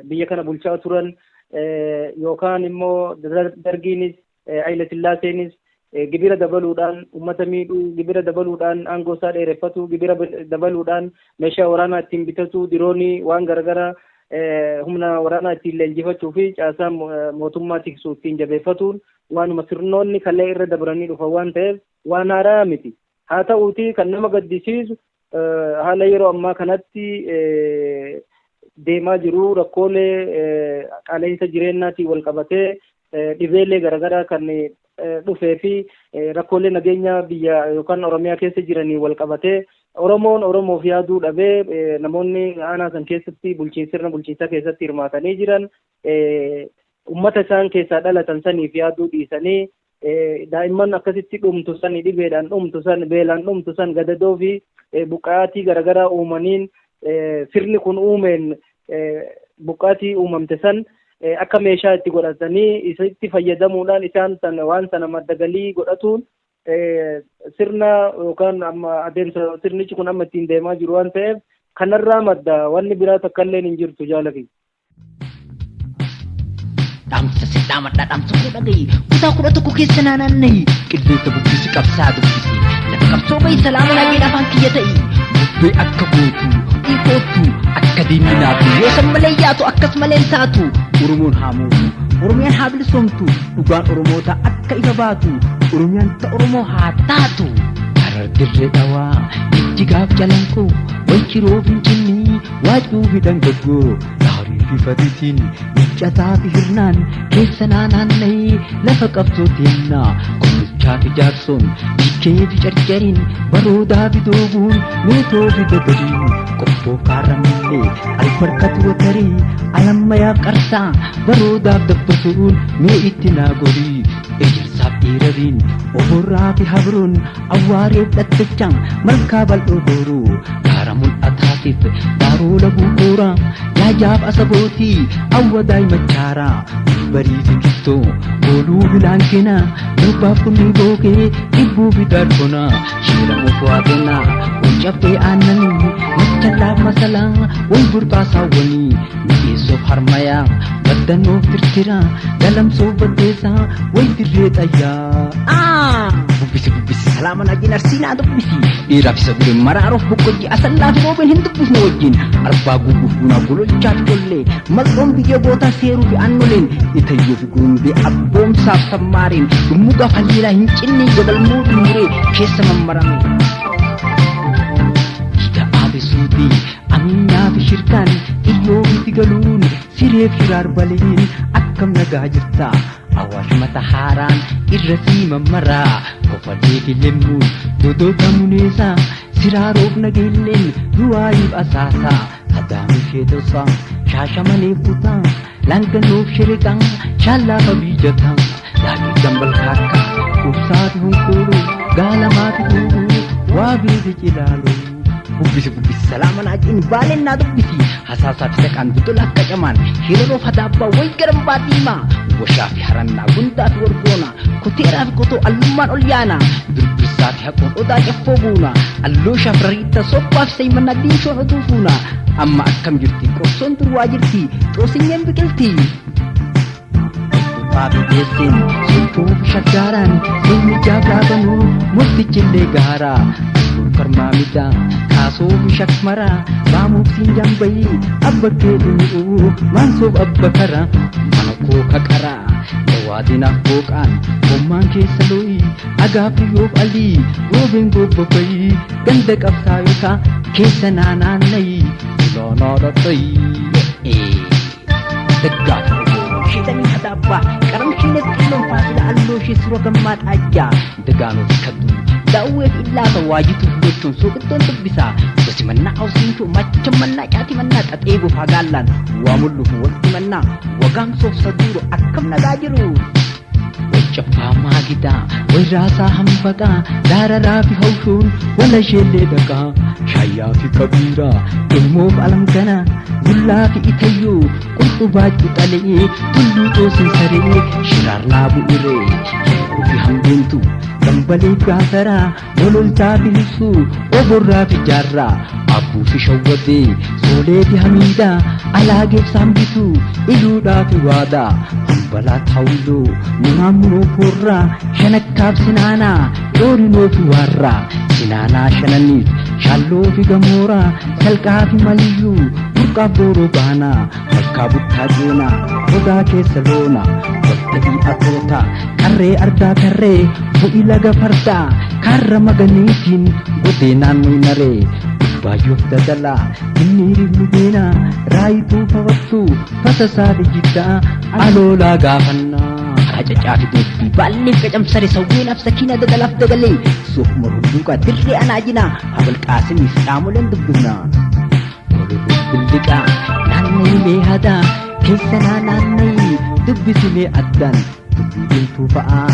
Speaker 6: biyya kana bulchaa turan yookaan immoo dargiinis Haile Sillaaseenis gibira dabaluudhaan uummata miidhuu, gibira dabaluudhaan aangoo isaa dheereffatu, gibira dabaluudhaan meeshaa waraanaa ittiin bitatu, diroonii waan garaagaraa humna waraanaa ittiin leenjifachuu fi caasaa mootummaa tiksuu ittiin jabeeffatuun waanuma sirnoonni kallee irra dabranii dhufan waan ta'eef waan haaraa miti. Haa ta'uuti kan nama gaddisiisu haala yeroo ammaa kanatti deemaa jiru rakkoolee qaala'insa jireenyaatiin wal qabatee dhibeelee garaagaraa kan dhufee fi rakkoolee nageenya biyya yookaan Oromiyaa keessa jiranii wal qabatee Oromoon Oromoof yaaduu dhabee namoonni aanaa san keessatti sirna bulchiinsaa keessatti hirmaatanii jiran uummata isaan keessaa dhalatan saniif yaaduu dhiisanii daa'imman akkasitti dhumtu san dhibeedhaan dhumtu san beelaan dhumtu san gadadoo fi buqqaatii garaagaraa uumaniin sirni kun uumeen buqqaatii uumamte san akka meeshaa itti godhatanii isatti fayyadamuudhaan isaan sana waan sana madda galii godhatuun sirna yookaan amma adeemsa sirnichi kun amma ittiin deemaa jiru waan ta'eef kanarraa madda wanni biraa takka illee hin jirtu jaalati.
Speaker 4: Dhaamsa sidhaamadha dhaamsa kudha gahi kutaa 11 keessa naanna'ii qilleensa bubbisi qabsaa dubbisi lafa qabsoo bahi salaama laggeen afaan kiyya ta'i bubbee akka gootu dhiifootu akka diiminaatu yoo san malee yaatu akkas malee taatu Oromoon haa mootu Oromiyaan haa bilisomtu dhugaan Oromoota akka ifa baatu Oromiyaan ta Oromoo haa taatu Harar dirree dhawaa Jijjigaaf Calanqoo Walchiroo Finfinnee Waacuu fi Dangaggoo Daarii fi Fatiitiin Miccataa fi Hirnaan keessa naanna'ee lafa qabsoo teennaa Kobbichaa fi Jaarsoon Bikkee fi Carcariin Baroodaa fi Dooguun Meetoo fi Dadariin Qobboo Kaarramallee Albarkatu Watarii Alammayaaf Qarsaa Baroodaaf Dabbasuun mee itti naa gorii Ejersaaf Dhiirariin Oborraa fi Habroon Awwaareef Dhattachaan Malkaa Bal'oo Gooroo Gaara Mul'ataatiif Daaroo Laguu Booraa Yaajaaf Asabootii Awwadaay Machaaraa Barii fi Kittoo Booluu fi Laankinaa Durbaaf Kunnii Bookee Dhibbuu fi Darfonaa Shiiramuuf Waaqenaa Walcabbee Aannanii Machallaaf Masalaa Wal Burqaasaawwanii Mi'eessoof Harmayaa Baddannoof Tirtiraa Galamsoof Baddeessaa Wal Dirree Xayyaa Bubbisi salaaman ajin arsiinaa dubbisi Dhiiraaf isa gureen maraaruuf boqqojjii asallaa fi roobeen hin dubbisne wajjin Arbaa guuguuf bunaa gololchaaf tollee Mal'oon biyya gootaa seeruu fi aannoleen Itayyoo fi gurumbee abboomsaaf sammaariin Dhummugaaf haliilaa hin cinnee jabalmoo dhumuree keessa mammarame Suutii Aminyaa fi Shirkaan Iyyoo fi galuun Siree fi Raarbaleen akkam nagaa jirta Awwaash mata haaraan irra sii mammaraa Kofadee fi lemmuun Dodota Muneesaa Siraaroof Nageelleen Du'aayiif Asaasaa Adaamii Sheetosaa Shaashamanee Butaa Laangannoof Shiriqaa Shaallaaf Abiijataa Daakii Gambal Kaakkaa Kubsaa fi Honkooloo Gaalamaa fi Duubuu Waabii fi Cilaaloo Bubbisi salaaman ajin baaleen naa dubbisi Hasaasaa fi Saqaan Butola akka camaan Hiraroof Hadaabbaa way garambaa diimaa Washaa fi Harannaa Gundaa fi Wargoonaa Koteeraa fi Kotoo allummaan ol yaana Birbirsaa fi Haqoon Odaa Caffoo buuna Allooshaaf Rariitta Sobbaa fi Saymannaa Diimshoon Otuu fuuna Amma akkam jirti Qorsoon Durwaa jirti Xoosineen biqilti Faabii Deesseen Sochoo fi Shaggaaraan Seemijaaf Raabanuu Murtichillee Gaaraa Farmaamiddaa Kaasoo fi Shakmaraa Baamuuf Siinjambayii Abba Keeduu Maansoof Abba Karaa Mana koo Kaqaraa Dawaadinaaf Booqaan Hommaan keessa looyii Agaafiyyoof Alii Roobeen Gobbabbayii Ganda Qabsaayotaa keessa naanna'ii Ilaanaa Dhattayii Daggaaf Sheetanii Hadaabbaa Qaramshiinet Qilloon Faasila Allooshee Sura Gammaa Xaajjaa Dagaanuuf Kadduu Daawweef Illaata Waajituuf gochuun Soqittoon dubbisaa Gosimannaa Awsiinchoo Machamannaa Caatimannaa Xaxeebuuf Hagaallaan Waamulluuf Waltimannaa Wagaamsoof Saduuro akkam nagaa jiru Wacabbaa Maagidaa Wayraasaa Hambaqaa Daararaa fi Hawshuun Wala Sheellee Dhaqaa Shaayyaa fi Kabiiraa Ilmoof Alamganaa Bullaa fi Itayyoo Qurxubaa Qixalee Tulluu Xoosin Saree Shiraarnaa Bu'iree Yeroo fi Hambeentu Dambalee Gaasaraa Bololtaa fi Lissuu Oborraa fi Jaarraa Abbuu fi Shawwadee Soolee fi Hamiidaa Alaageef Saambituu Iluudhaa fi Waadaa Hambalaa Taawuloo Munaamunoo Foorraa Shanakkaaf Sinaanaa Dhoorinoo fi Waarraa Sinaanaa Shananiif Shaalloo fi Gamooraa Salqaa fi Maliyyuu Burqaaf Booroo Baanaa Malkaa Buttaa Jeenaa Odaa keessa Loona Walta'ii Atootaa Qarree Ardaa Karree Bu'i Laga Fardaa Karra Maganiitiin Godee Naannoo Naree Baay'oof Dadalaa Inniiriif Lubeenaa Raayituu Fafattuu Fasasaa Dijiddaa Aloolaa Gaafannaa Hacacaa fi Dooftii Baalleef Qacamsare Sawweenaaf Sakiinaa Dadalaaf Dagalee Suuf Morhudduuqaa Dirree Anaajinaa Habal Qaasimiif Dhaamoleen Dubbisnaa Gololuuf Billiqaa Naanna'ii Hadaa keessa naanna'ii Dubbisimee Addaan Dubbiimtuu fa'aa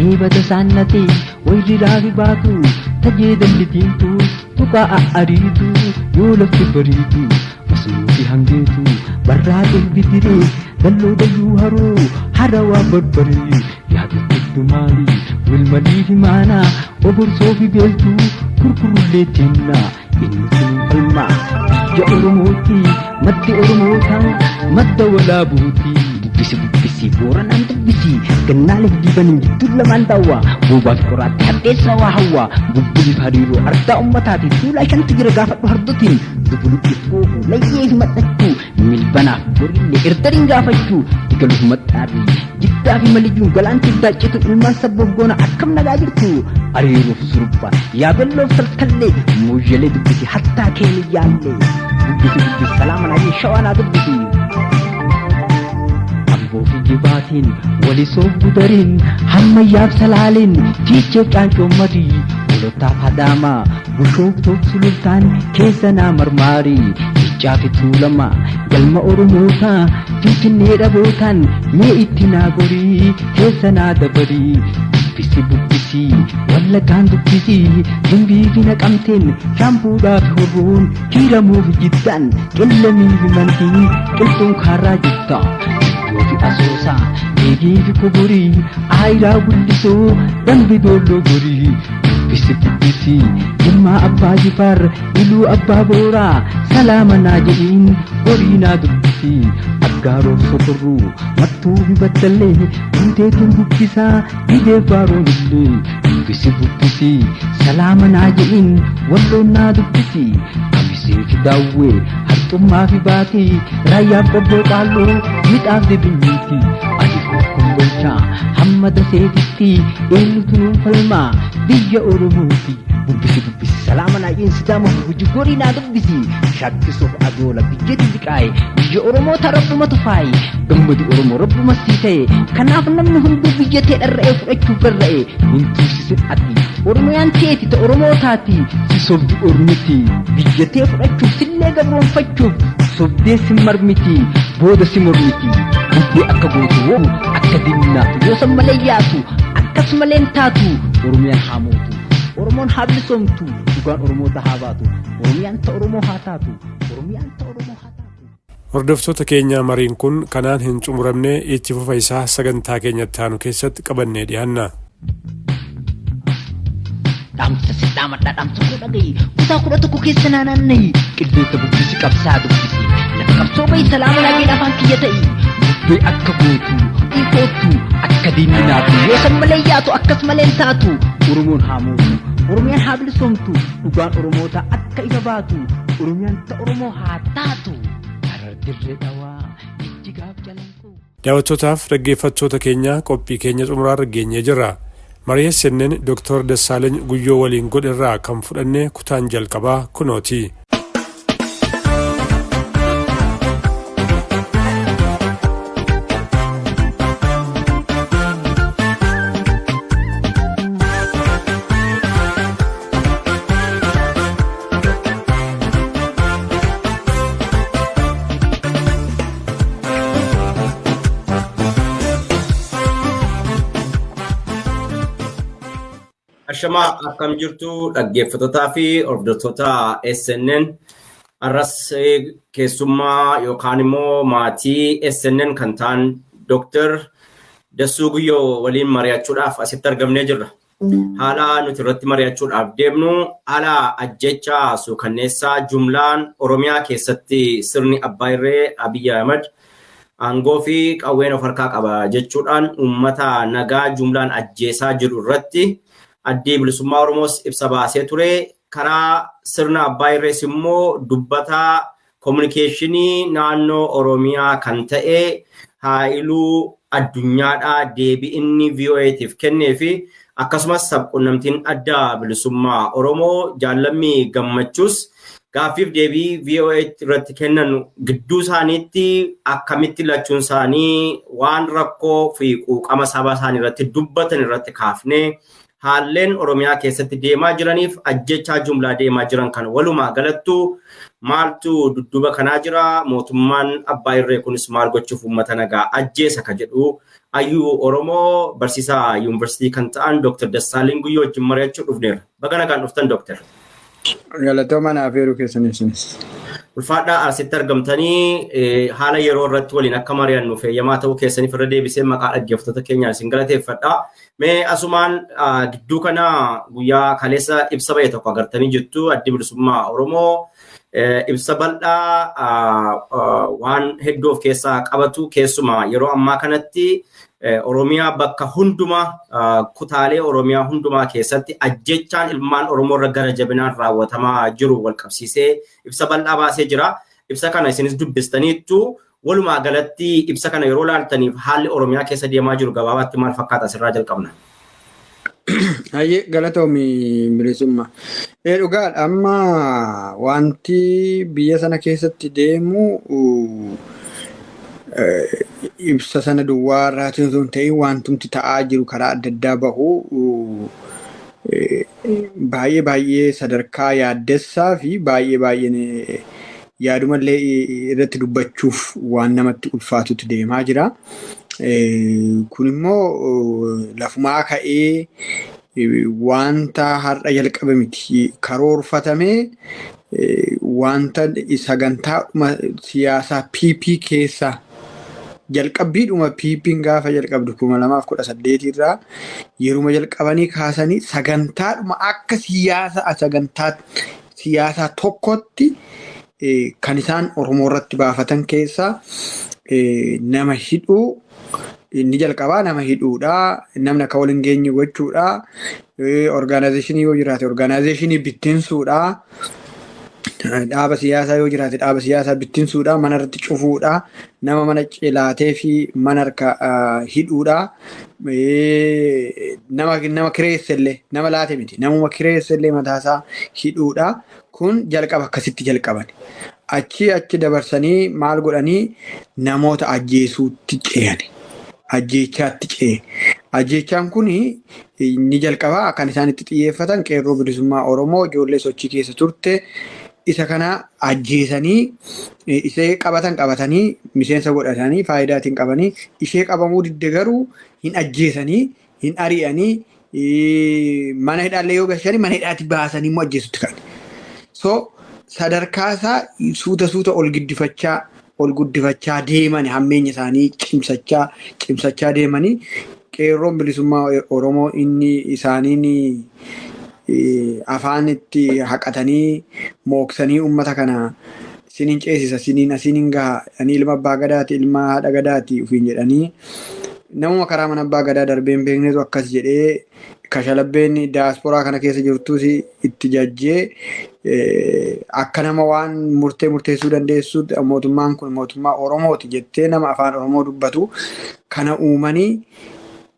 Speaker 4: Eebata Saannatee Wayriraa fi Baatuu Tajee Dallitiimtuu Tuqaa A'ariituu Yoo lafti bariituu Masnuu fi Hangeetuu Barraaqeen Bidiree Dalloo Dayyuu Haroo Harawaa Barbaree Yaadatti Dumaalii Wilmalii fi Maanaa Oborsoo fi Beeltuu Kurkurullee Teennaa Inni sun falmaa Biyya Oromootii Maddi Oromootaa Madda Walaabuutii bubbisi booranaan dubbisi gannaaleef dibanin gidduu lamaan daawwa boobaa fi qoraatti hadheessaa waa hawwa bubbuliif hariiroo ardaa ummataati tuulaa shanti jira gaafadhu hardotiin dubulutti foofu layyee fi maxxachuu milbanaaf borillee irdariin gaafachuu digaluuf maxxaarri jiddaa fi malijuun galaantiif daaccitu ilmaan sabboggoona akkam nagaa jirtu hariiroof surba yaabelloof saltallee muuyyalee dubbisi hattaa keenya yaallee dubbisi salaamanaa shawaanaa dubbisi Amboofi jibaatiin walisoof gudariin hammayyaaf salaaleen fiichee qaancoommadii olotaaf hadaamaa bushooftuuf sulultaan keessa naa marmaarii ichaa fi tuulama galma oromootaa finfinnee dhabootaan mee itti naa gorii keessa naa dabarii bubbisi wallagaan dubbisi dimbii fi naqamteen shaampuudhaaf horroon hiiramuuf jiddaan qillamii fi mantiin qilxuun kaarraa jirta Yofi asoosaa eegii fi kuburii aayiraa guddisoo dambi doolloo gorii bubbisi jimmaa abbaa jifaar iluu abbaa booraa salaama naa jedhiin gorii naa dubbisi aggaaroof sokorruu mattuu fi baddallee bunteetiin bubbisaa bidee baaroonillee bubbisi salaama naa jedhiin walloon naa dubbisi kamisee fi daawwee harxummaa fi baatii raayyaaf qobboo qaalloo midhaaf debinyiiti ati kombolchaa hamma daseetitti eenyutu nuun falmaa biyya oromooti bubbisi salaama naa jedhiin sidaama hojii gorii naa dubbisi shakkisuuf adoola biyyatti biqaaye biyya oromoota rabbumatu faaye gammadi oromoo rabbuma sii ta'e kanaaf namni hunduu biyya tee dharra'ee fudhachuuf garra'e hin tuusisin ati oromiyaan teeti ta oromootaati si sobdi ormiti biyya tee fudhachuuf sillee gabroonfachuuf sobdee si marmiti booda si mormiti bubbee akka gootu woo akka dimnaatu yoo san malee yaatu akkas maleen taatu oromiyaan haa mootu oromoon haa bilisoomtu dhugaan oromoota haa baatu oromiyaan ta oromoo haa taatu oromiyaan ta oromoo haa taatu.
Speaker 2: Hordoftoota keenya mariin kun kanaan hin xumuramne itti fufa isaa sagantaa keenyatti aanu keessatti qabannee dhiyaanna.
Speaker 4: Dhaamsa si dhaamadhaa dhaamsa koo dhagayi kutaa 11 keessa naanna'ii qilleensa bubbisi qabsaa dubbisi lafa qabsoo bahi salaama laageen afaan kiyya ta'i bubbee akka gootu dhiifootu akka diiminaatu yoo san malee yaatu akkas maleen taatu oromoon haa mootu oromiyaan haa bilisoomtu dhugaan oromoota akka ifa baatu oromiyaan ta oromoo haa taatu harar dirree dhawaa ijjigaaf jalanqoo.
Speaker 2: Daawwattootaaf dhaggeeffattoota keenya qophii keenya xumuraarra geenyee jirra. Mari'ee senneen Dr. Dassaalany Guyyoo waliin godherraa kan fudhanne kutaan jalqabaa kunooti.
Speaker 7: Ashama akkam jirtu dhaggeeffattoota fi hordoftoota SNN arras keessummaa yookaan immoo maatii SNN kan ta'an Dr. Dassuu Guyyoo waliin mari'achuudhaaf asitti argamnee jirra. Haala nuti irratti mari'achuudhaaf deemnu haala ajjechaa suukanneessaa jumlaan Oromiyaa keessatti sirni Abbaa Irree Abiy Ahmed aangoo fi qawween of harkaa qaba jechuudhaan uummata nagaa jumlaan ajjeesaa jiru irratti Addi bilisummaa Oromoos ibsa baasee ture karaa sirna Abbaa Irrees immoo dubbataa kominikeeshinii naannoo Oromiyaa kan ta'e Haayiluu Addunyaadhaa deebii inni VOA'tiif kennee fi akkasumas sabquunnamtiin adda bilisummaa Oromoo Jaallammii Gammachuus gaaffiif deebii VOA irratti kennan gidduu isaaniitti akkamitti lachuun isaanii waan rakkoo fi quuqama saba isaanii irratti dubbatan irratti kaafnee haalleen Oromiyaa keessatti deemaa jiraniif ajjechaa jumlaa deemaa jiran kan walumaa galattu maaltu dudduuba kanaa jira mootummaan Abbaa Irree kunis maal gochuuf uummata nagaa ajjeesa ka jedhu ayyuu Oromoo barsiisaa yuunivarsiitii kan ta'an Dr. Dassaalany Guyyoo wajjin mari'achuu dhufneera. Baga nagaan dhuftan Dr.
Speaker 8: Galatooma naaf heeruu keessaniif.
Speaker 7: Ulfaadhaa asitti argamtanii haala yeroo irratti waliin akka mari'annu feeyyamaa ta'uu keessaniif irra deebisee maqaa dhaggeeffattoota keenyaa isin galateeffadha. Mee asumaan gidduu kana guyyaa kaleessa ibsa bahe tokko agartanii jirtu addi bilisummaa Oromoo ibsa bal'aa waan hedduu of keessaa qabatu keessumaa yeroo ammaa kanatti Oromiyaa bakka hundumaa kutaalee Oromiyaa hundumaa keessatti ajjechaan ilmaan Oromoo irra gara jabinaan raawwatamaa jiru wal qabsiisee ibsa bal'aa baasee jira. Ibsa kana isinis dubbistaniittu walumaa galatti ibsa kana yeroo laaltaniif haalli Oromiyaa keessa deemaa jiru gabaabaatti maal fakkaata asirraa jalqabna?
Speaker 8: Hayyee galatoomi bilisummaa. Dhugaadha amma wanti biyya sana keessatti deemu ibsa sana duwwaa irraatiin osoo hin ta'in wantumti ta'aa jiru karaa adda addaa bahu baay'ee sadarkaa yaaddessaa fi baay'ee yaadumallee irratti dubbachuuf waan namatti ulfaatutti deemaa jira. Kun immoo lafumaa ka'ee wanta har'a jalqabe miti karoorfatamee wanta sagantaa siyaasaa PP keessaa jalqabbiidhuma PP'n gaafa jalqabdu 2018 irraa yeruma jalqabanii kaasanii sagantaadhuma akka sagantaa siyaasaa tokkotti kan isaan Oromoo irratti baafatan keessaa nama hidhuu inni jalqabaa nama hidhuudha namni akka waliin geenye gochuudha organizationii yoo jiraate organizationii bittinsuudha dhaaba siyaasaa yoo jiraate dhaaba siyaasaa bittinsuudha mana irratti cufuudha nama mana cilaatee fi mana harka hidhuudha nama kireessellee nama laate miti namuma kireessellee mataasaa hidhuudha kun jalqaba akkasitti jalqaban achi dabarsanii maal godhanii namoota ajjeesuutti ce'ani ajjeechaatti ce'e ajjeechaan kun ni jalqabaa kan isaan itti xiyyeeffatan qeerroo bilisummaa Oromoo ijoollee sochii keessa turte isa kana ajjeesanii ishee qabatanii miseensa godhatanii faayidaatiin qabanii ishee qabamuu didde garuu hin ajjeesanii hin ari'anii mana hidhaallee yoo gashanii mana hidhaatti baasanii immoo ajjeesutti kan. So sadarkaasaa suuta ol guddifachaa deemani hammeenya isaanii cimsachaa deemanii qeerroon bilisummaa Oromoo inni isaaniin afaan itti haqatanii mooksanii ummata kana siniin ceesisa siniin gaha ani ilma abbaa gadaati ilma haadha gadaati ufiin jedhanii namuma karaa mana abbaa gadaa darbeen beeknetu akkas jedhee kashalabbeen diyaasporaa kana keessa jirtus itti jajjee akka nama waan murteessuu dandeessu mootummaan kun mootummaa Oromooti jettee nama afaan Oromoo dubbatu kana uumanii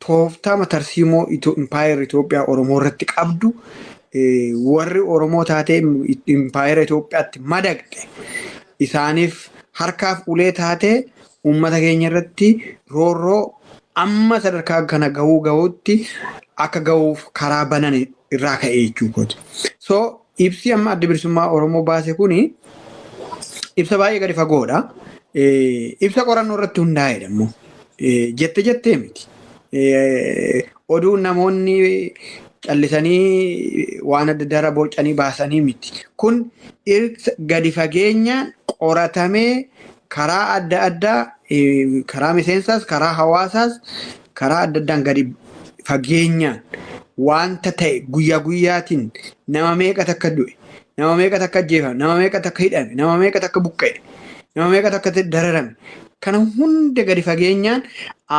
Speaker 8: tooftaa tarsiimoo impaayera Itoophiyaa Oromoo irratti qabdu warri Oromoo taatee impaayera Itoophiyaatti madaqxe isaaniif harkaaf ulee taatee uummata keenya irratti roorroo amma sadarkaa kana gahuutti akka gahuuf karaa banan irraa ka'ee jechuudha. So ibsi amma adda bilisummaa Oromoo baase kuni ibsa baay'ee gadi fagoodha. Ibsa qorannoo irratti hundaa'edha immoo jettee miti. Oduun namoonni callisanii waan adda addaa bocanii baasanii miti. Kun gadi fageenyaan qoratamee karaa adda addaa karaa miseensaas karaa hawaasaas karaa adda addaan gadi fageenyaan wanta ta'e guyyaa guyyaatiin nama meeqa takka du'e nama meeqa takka ajjeefame nama meeqa takka hidhame nama meeqa takka buqqa'e nama meeqa takka dararame kana hunda gadi fageenyaan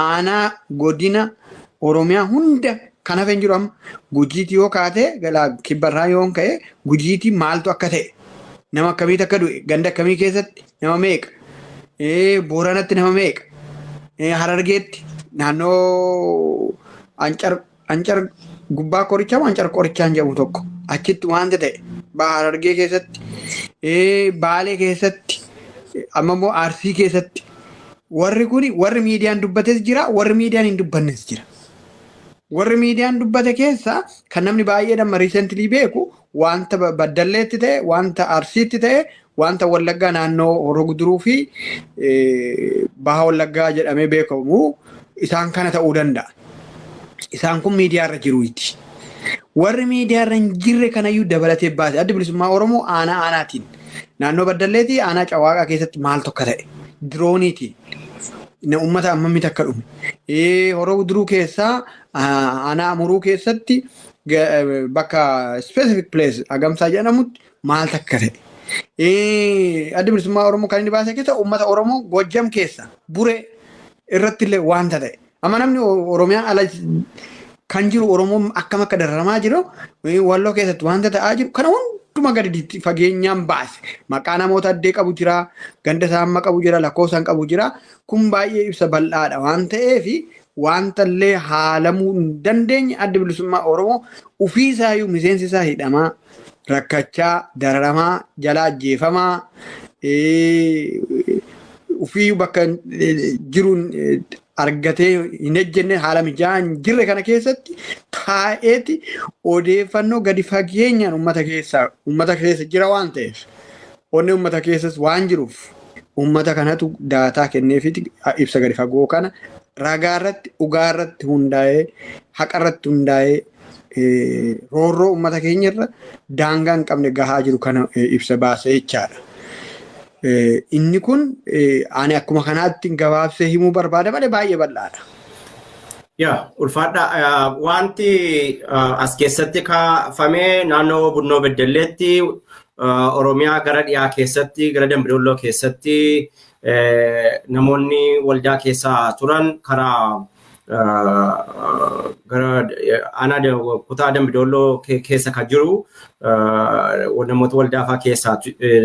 Speaker 8: aanaa godina Oromiyaa hunda kan hafe hin jiru amma gujiitii yoo kaate kibbarraa yoo ka'e gujiitii maaltu akka ta'e nama akkamii takka du'e ganda akkamii keessatti nama meeqa Booranatti nama meeqa Harargeetti naannoo ancar gubbaa qorichaa ancar qorichaan jedhamu tokko achitti wanta ta'e Harargee keessatti Baalee keessatti amma immoo Arsii keessatti warri miidiyaan dubbates jira warri miidiyaan hin dubbannes jira. Warri miidiyaan dubbate keessa kan namni baay'eedhaan recently beeku wanta Baddalleetti ta'e wanta Arsiitti ta'e wanta Wallaggaa naannoo Horoo Guduruu fi Baha Wallaggaa jedhamee beekamu isaan kana ta'uu danda'a. Isaan kun miidiyaarra jiruuti. Warri miidiyaarra hin jirre kanayyuu dabalatee baase adda bilisummaa Oromoo aanaatiin naannoo Baddalleetti aanaa Cawaaqaa keessatti maaltu akka ta'e dirooniitiin na uummata ammamii akka dhume Horoo Guduruu keessaa aanaa Amuruu keessatti bakka specific place agamsaa jedhamutti maaltu akka ta'e Adda bilisummaa Oromoo kan inni baase keessa uummata Oromoo Gojjam keessa Buree irratti illee wanta ta'e. Amma namni Oromiyaa ala kan jiru Oromoon akkam akka dararamaa jiru Walloo keessatti wanta ta'aa jiru kana hunduma gadi fageenyaan baase. Maqaa namoota addee qabu jira, ganda isaa qabu jira, lakkoofsaan qabu jira. Kun baay'ee ibsa bal'aadha waan ta'eef wanta illee haalamuu hin dandeenye adda bilisummaa Oromoo ufiisaayyuu miseensi isaa hidhamaa rakkachaa dararamaa jala ajjeefamaa ufii bakka jiruun argatee hin ejjenne haala mijaa'aan jirre kana keessatti taa'eeti odeeffannoo gadi fageenyaan uummata keessa jira waan ta'eef onni uummata keessas waan jiruuf uummata kanatu daataa kenneefiti ibsa gadi fagoo kana ragaa irratti dhugaa irratti hundaa'ee haqa irratti hundaa'ee roorroo uummata keenya irra daangaa hin qabne gahaa jiru kana ibsa baasee jechaadha. Inni kun ani akkuma kanaatti gabaabsee himuu barbaada malee baay'ee bal'aadha.
Speaker 7: Yaa ulfaadha wanti as keessatti kaafamee naannoo Bunnoo Beddelleetti Oromiyaa gara dhiyaa keessatti gara Dambidolloo keessatti namoonni waldaa keessa turan karaa gara ana kutaa Dambidolloo keessa kan jiru namoota waldaafaa keessaa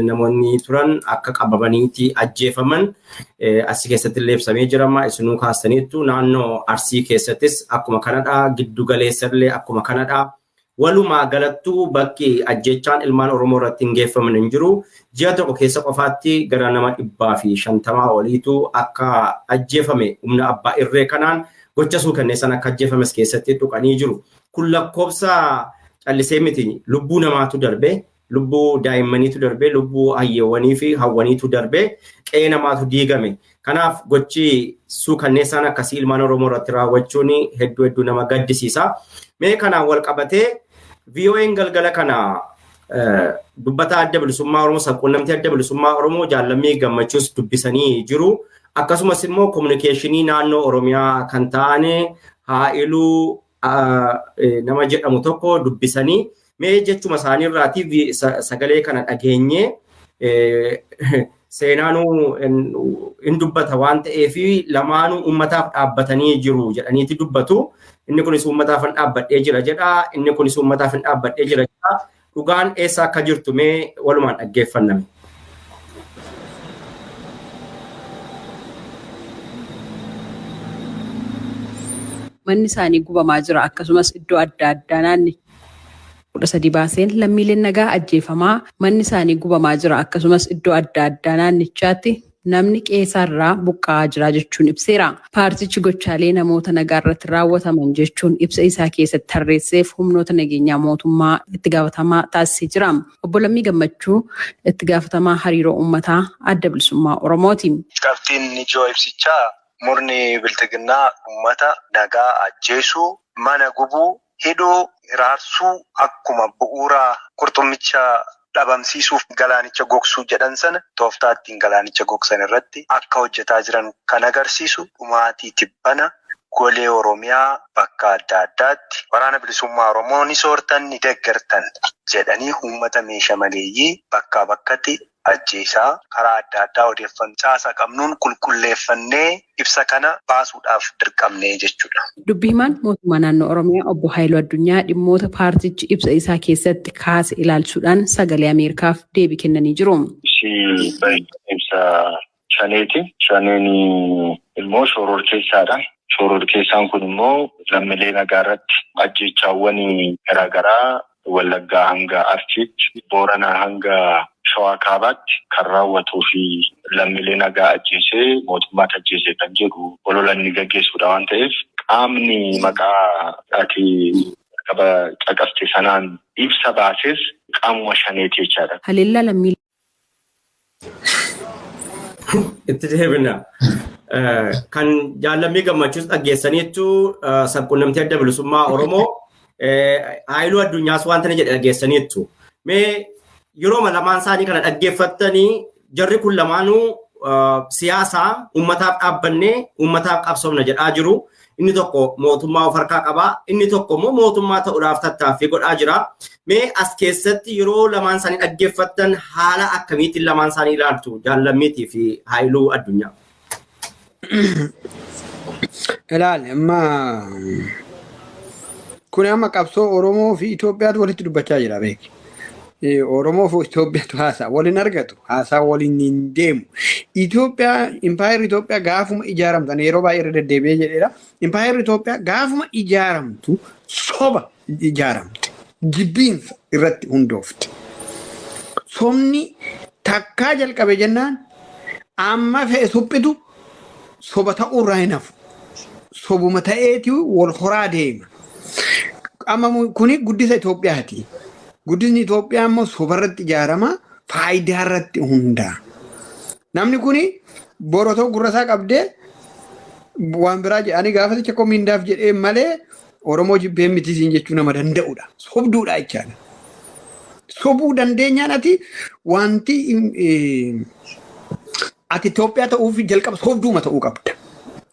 Speaker 7: namoonni turan akka qabamaniiti ajjeefaman as keessatti illee ibsamee jirama isinuu kaastaniittu naannoo Arsii keessattis akkuma kanadha giddu galeessallee akkuma kanadha walumaa galattuu bakki ajjechaan ilmaan Oromoo irratti hin geeffaman hin jiru ji'a tokko keessa qofaatti gara nama 150 oliitu akka ajjeefame humna abbaa irree kanaan gochasuu kanneessan akka ajjeefames keessatti tuqanii jiru kun lakkoofsa callisee miti lubbuu namaatu darbe lubbuu daa'immaniitu darbe lubbuu hayyeewwanii fi hawwaniitu darbe qe'ee namaatu diigame kanaaf gochi suu kanneessan akkasii ilmaan Oromoo irratti raawwachuun hedduu nama gaddisiisa mee kanaan wal qabatee VOA'n galgala kana dubbata adda bilisummaa Oromoo sabquunnamtii adda bilisummaa Oromoo Jaallammii Gammachuus dubbisanii jiru akkasumas immoo kominikeeshinii naannoo Oromiyaa kan ta'an Haa'iluu nama jedhamu tokko dubbisanii mee jechuma isaaniirraatii sagalee kana dhageenye seenaanuu hin dubbata waan ta'eef lamaanuu uummataaf dhaabbatanii jiru jedhaniiti dubbatu inni kunis uummataaf hin dhaabbadhee jira jedha inni kunis uummataaf hin dhaabbadhee jira jedha dhugaan eessa akka jirtu mee walumaan dhaggeeffanname.
Speaker 9: Manni isaanii gubamaa jira akkasumas iddoo adda addaa naanni 13 baaseen lammiileen nagaa ajjeefamaa manni isaanii gubamaa jira akkasumas iddoo adda addaa naannichaatti namni qeesarraa buqqa'aa jira jechuun ibseera. Paartichi gochaalee namoota nagaa irratti raawwataman jechuun ibsa isaa keessatti tarreesseef humnoota nageenyaa mootummaa itti gaafatamaa taasisee jira. Obbo Lammii Gammachuu itti gaafatamaa hariiroo uummataa adda bilisummaa Oromooti.
Speaker 10: Qabxiin ijoo ibsichaa murni biltiginnaa uummata nagaa ajjeesuu, mana gubuu, hidhuu, iraarsuu akkuma bu'uura qurxummicha dhabamsiisuuf galaanicha gogsuu jedhan sana tooftaa ittiin galaanicha gogsan irratti akka hojjetaa jiran kan agarsiisu dhumaatii tibbana golee Oromiyaa bakka adda addaatti waraana bilisummaa Oromoo ni soortan ni deeggartan jedhanii uummata meeshaa maleeyyii bakkaa bakkatti ajjeesaa karaa adda addaa odeeffannoo caasa qabnuun qulqulleeffannee ibsa kana baasuudhaaf dirqamnee jechuudha.
Speaker 9: Dubbi himaan mootummaa naannoo Oromiyaa obbo Haayiluu Addunyaa dhimmoota paartichi ibsa isaa keessatti kaase ilaalchuudhaan sagalee Ameerikaaf deebii kennanii jiru.
Speaker 11: Ibsa shaneeti. Shaneen immoo shoror keessaadha. Shoror keessaan kun immoo lammiilee nagaa irratti ajjeechaawwan garaagaraa Wallaggaa hanga Arsiitti, Booranaa hanga Shawaa Kaabaatti kan raawwatuu fi lammiilee nagaa ajjeesee mootummaatti ajjeesee kan jedhu ololanni gaggeessuudha waan ta'eef qaamni maqaa ati qaba caqaste sanaan ibsa baases qaamuma shaneeti jechaadha.
Speaker 9: Haleellaa lammiilee.
Speaker 7: Itti deebina. Kan Jaallammii Gammachuus dhaggeessaniitu sabquunnamtii adda bilisummaa Oromoo Haayiluu Addunyaas wanta ni jedhe dhaggeessaniitu. Mee yeroo lamaan isaanii kana dhaggeeffattanii jarri kun lamaanuu siyaasaa uummataaf dhaabbannee uummataaf qabsoofna jedhaa jiru. Inni tokko mootummaa of harkaa qabaa. Inni tokko immoo mootummaa ta'uudhaaf tattaaffii godhaa jira. Mee as keessatti yeroo lamaan isaanii dhaggeeffattan haala akkamiitiin lamaan isaanii ilaaltu Jaallammiitii fi Haayiluu Addunyaa?
Speaker 8: Ilaali amma kun amma qabsoo Oromoo fi Itoophiyaatu walitti dubbachaa jira beeki. Oromoo fi Itoophiyaatu haasaa waliin argatu haasaa waliin hin deemu. Itoophiyaa impaayerri Itoophiyaa gaafuma ijaaramtu ani yeroo baay'ee irra deddeebi'ee jedheera. Impaayerri Itoophiyaa gaafuma ijaaramtu soba ijaaramte jibbiinsa irratti hundoofte. Sobni takkaa jalqabe jennaan amma fe'e suphitu soba ta'uurraa hin hafu. Sobuma ta'eeti wal horaa deema. Amma kuni guddisa Itoophiyaati. Guddisni Itoophiyaa immoo sobarratti ijaarama faayidaa irratti hundaa. Namni kuni borotoo gurrasaa qabdee waan biraa jedhanii gaafaticha komiindaaf jedhee malee Oromoo jibbee miti siin jechuu nama danda'udha. Sobduudha jechaadha. Sobuu dandeenyaan ati wanti ati Itoophiyaa ta'uuf jalqaba sobduuma ta'uu qabda.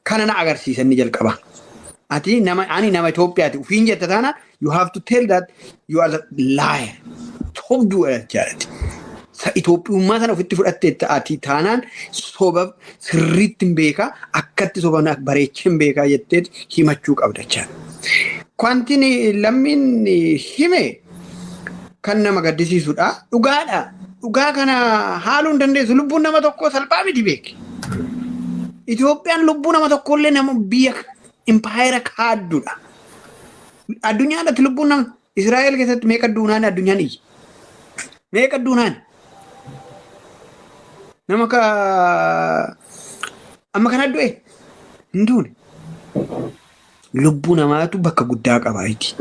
Speaker 8: Kana na agarsiisan ni jalqaba. Ati ani nama Itoophiyaati ufiin jetta taana you have to tell that you are a liar. Sobduudha jechaadha. Itoophiyummaa sana ofitti fudhattee ati taanaan soba sirriitti hin beekaa akkatti soba bareechee hin beekaa jettee himachuu qabda jechaadha. Kwantiin lammiin hime kan nama gaddisiisudha. Dhugaadha. Dhugaa kana haaluu hin dandeessu. Lubbuun nama tokkoo salphaa miti beeki. Itoophiyaan lubbuu nama tokkollee nama biyya impaayera kaadduudha. Addunyaadhaatti lubbuun nama Israa'eel keessatti meeqa duunaan addunyaan iyya. Meeqa duunaan. Nama amma kana du'e hin duune. Lubbuu namaatu bakka guddaa qabaati.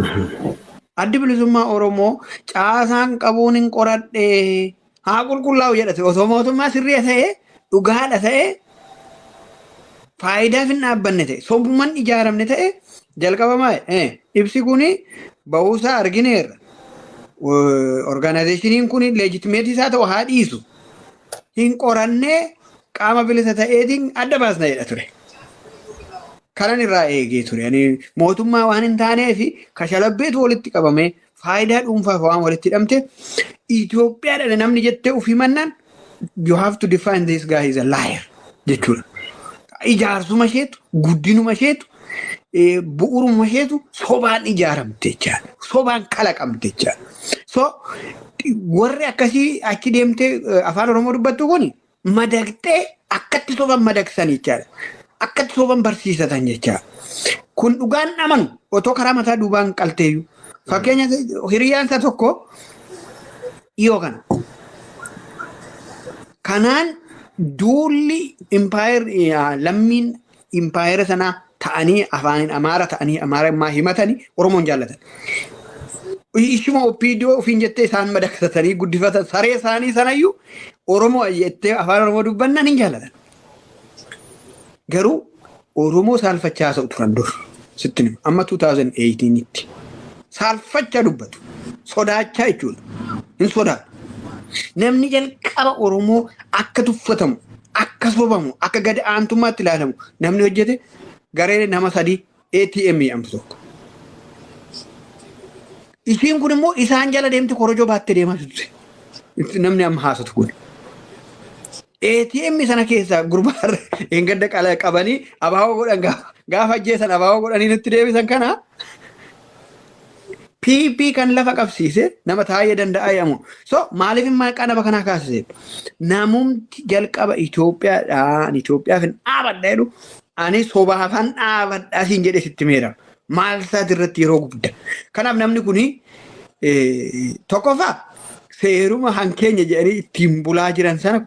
Speaker 8: Addi bilisummaa Oromoo caasaan qabuun hin qoradhee haa qulqullaa'u jedhate osoo mootummaa sirrii ta'ee dhugaadha ta'ee faayidaaf hin dhaabbanne ta'e sobummaan ijaaramne ta'e jalqabamaa ibsi kuni ba'uusaa argineerra. Organizaashiniin kun leejitimeetii isaa ta'u haa dhiisu. Hin qorannee qaama bilisa ta'eetiin adda baasna jedha ture. Kanan irraa eegee ture. Mootummaa waan hin taaneef kashalabbeetu walitti qabamee faayidaa dhuunfaaf waan walitti hidhamte Itoophiyaadhaan namni jettee ofii mannaan you have to define this guy is a liar jechuudha. Ijaarsuma isheetu guddinuma isheetu bu'uuruma isheetu sobaan ijaaramte jechaadha. Sobaan kalaqamte jechaadha. So warri akkasii achi deemtee afaan Oromoo dubbattu kun madaqxee akkatti soban madaqsan jechaadha. Akkatti soban barsiisatan jechaadha. Kun dhugaan amanu otoo karaa mataa duubaan qalteeyyu. Fakkeenya hiriyyaan isaa tokko dhiyoo kana. Kanaan duulli lammiin impaayera sanaa ta'anii afaan Amaara ta'anii Amaarummaa himatanii Oromoon jaallatan. Ishuma opiidiyoo ofiin jettee isaan madaqsatanii guddifatan saree isaanii sanayyuu Oromoo jettee afaan Oromoo dubbannan hin jaallatan. Garuu Oromoo saalfachaa ta'u turan dur sittin amma 2018tti saalfachaa dubbatu sodaachaa jechuudha. Hin sodaatu. Namni jalqaba Oromoo akka tuffatamu akka sobamu akka gad aantummaatti ilaalamu namni hojjete garee nama sadii ATM jedhamtu tokko. Ishiin kun immoo isaan jala deemte korojoo baattee deemaa turte. Namni amma haasatu kun. ATM sana keessaa gurbaarra engadda qala qabanii abaaboo godhan gaafa ajjeesan abaaboo godhanii nutti deebisan kana PP kan lafa qabsiise nama taa'ee danda'a jedhamu. So maaliif maqaa nama kanaa kaasise? Namumti jalqaba Itoophiyaadhaan Itoophiyaaf hin dhaabadha jedhu ani sobaafan dhaabadhaa siin jedhee sitti meera. Maal isaati irratti yeroo guddaa. Kanaaf namni kuni tokkoffaa seeruma hankeenya jedhanii ittiin bulaa jiran sana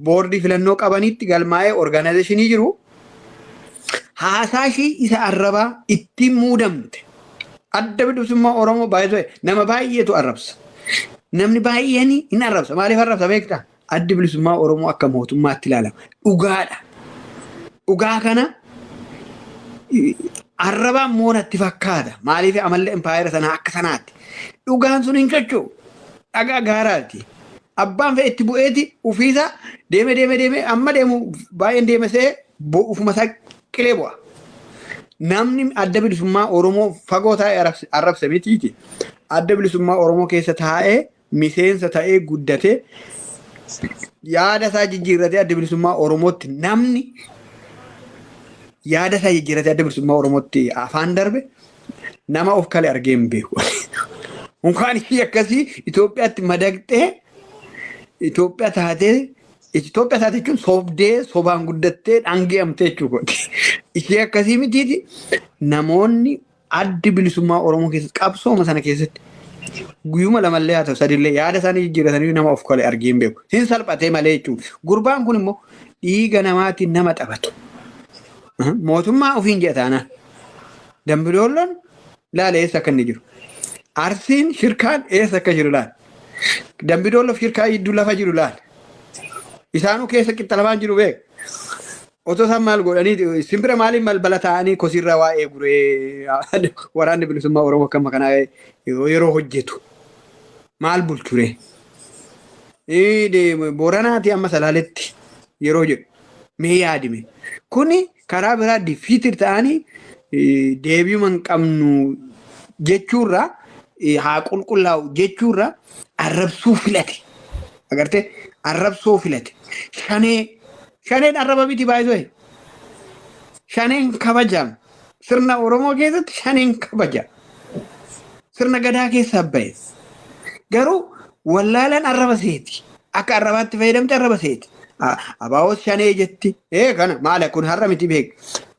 Speaker 8: boordii filannoo qabanitti galmaa'ee organizaashinii jiru. Haasaa ishii isa arrabaa ittiin muudamte. Adda bilisummaa Oromoo baay'ee nama baay'eetu arrabsa. Namni baay'een hin arrabsa. Maaliif arrabsa beektaa? Addi bilisummaa Oromoo akka mootummaatti ilaalama. Dhugaadha. Dhugaa kana arrabaan moonatti fakkaata. Maaliif amallee impaayera sanaa akka sanaatti. Dhugaan sun hin socho'u. Dhagaa gaaraati. abbaan fe'e itti bu'eeti ufiisa deeme amma deemu baay'een deemesee ufuma isaa qilee bu'a. Namni adda bilisummaa Oromoo fagoo taa'ee arrabse mitiiti. Adda bilisummaa Oromoo keessa taa'ee miseensa ta'ee guddatee yaada isaa jijjiirratee adda bilisummaa Oromootti namni yaada isaa jijjiirratee adda bilisummaa Oromootti afaan darbe nama of kale argee hin beeku. Unkaan ishii akkasii Itoophiyaatti madaqxee Itoophiyaa taatee jechuun sobdee sobaan guddattee dhange'amtee jechuudha. Ishee akkasii mitiiti namoonni addi bilisummaa Oromoo keessatti qabsooma sana keessatti guyyuma lamallee haa ta'u sadillee yaada isaanii jijjiirratanii nama of kale argee hin beeku. Hin salphatee malee jechuudha. Gurbaan kun immoo dhiiga namaatiin nama taphatu. Mootummaa ofiin jedha taanaan. Dambidoolloon laala eessa akka inni jiru. Arsiin shirkaan eessa akka jiru laala. Dambidoolloof shirkaa iddoo lafa jiru laala. Isaanuu keessa qixxalamaan jiru beeka. Otoo isaan maal godhanii simbira maaliin balbala taa'anii kosiirra waa'ee guree waraanni bilisummaa Oromoo akkama kanaa yeroo hojjetu. Maal bulchure? Booranaati amma Salaaletti yeroo jedhu mee yaadime. Kuni karaa biraa difiitir ta'anii deebi'uma hin qabnu jechuurraa haa qulqullaa'u jechuurraa arrabsuu filate. Agartee arrabsuu filate. Shaneen arraba miti baay'ee. Shaneen kabajam. Sirna Oromoo keessatti shaneen kabaja. Sirna Gadaa keessaa bahe. Garuu wallaalaan arraba seeti. Akka arrabaatti fayyadamte arraba seeti. Abaawos shanee jetti. Kana maala kun har'a miti beeka.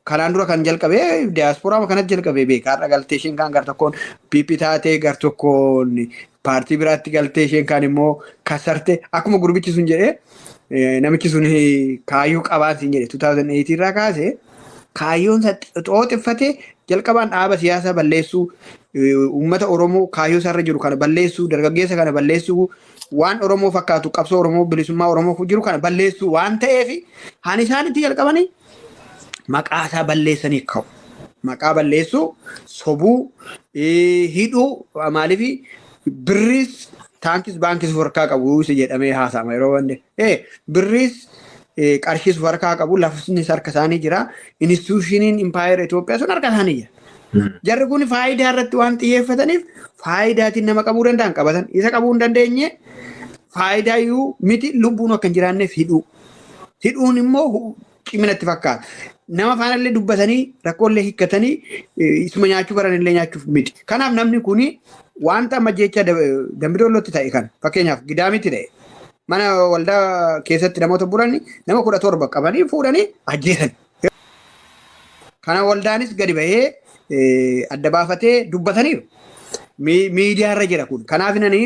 Speaker 8: Kanaan dura kan jalqabee diyaasporaa kanatti jalqabee beeka. Har'a galtee isheen kaan gar tokkoon PP taatee gar tokkoon paartii biraatti galtee isheen kaan immoo kasarte akkuma gurbichi sun jedhee namichi sun kaayyoo qabaan siin jedhe 2008 irraa kaasee kaayyoon xooxeffatee jalqabaan dhaaba siyaasaa balleessuu uummata Oromoo kaayyoo isaarra jiru kana balleessuu dargaggeessa kana balleessuu waan Oromoo fakkaatu qabsoo Oromoo bilisummaa Oromoo jiru kana balleessuu waan ta'eef haan isaanitti jalqabanii maqaa isaa balleessanii ka'u. Maqaa balleessuu sobuu hidhuu maaliif birris taankis baankis harkaa qabu jedhamee haasa'ama yeroo wande birris qarshiis harkaa qabu lafni harka isaanii jira institushiniin impaayera Itoophiyaa sun harka isaanii jira. Jarri kun faayidaa irratti waan xiyyeeffataniif faayidaatiin nama qabuu danda'an qabatan isa qabuu hin dandeenye faayidaa iyyuu miti lubbuun akka hin jiraanneef hidhuu. Hidhuun immoo ciminatti fakkaata. Nama faanallee dubbatanii rakkoolee hiikkatanii isuma nyaachuu baranillee nyaachuuf miti. Kanaaf namni kuni wanta amma jecha Dambidoollootti ta'e kan fakkeenyaaf Gidaamitti ta'e mana waldaa keessatti namoota buranii nama 17 qabanii fuudhanii ajjeesan. Kana waldaanis gadi bahee adda baafatee dubbataniiru. Miidiyaarra jira kun. Kanaaf nani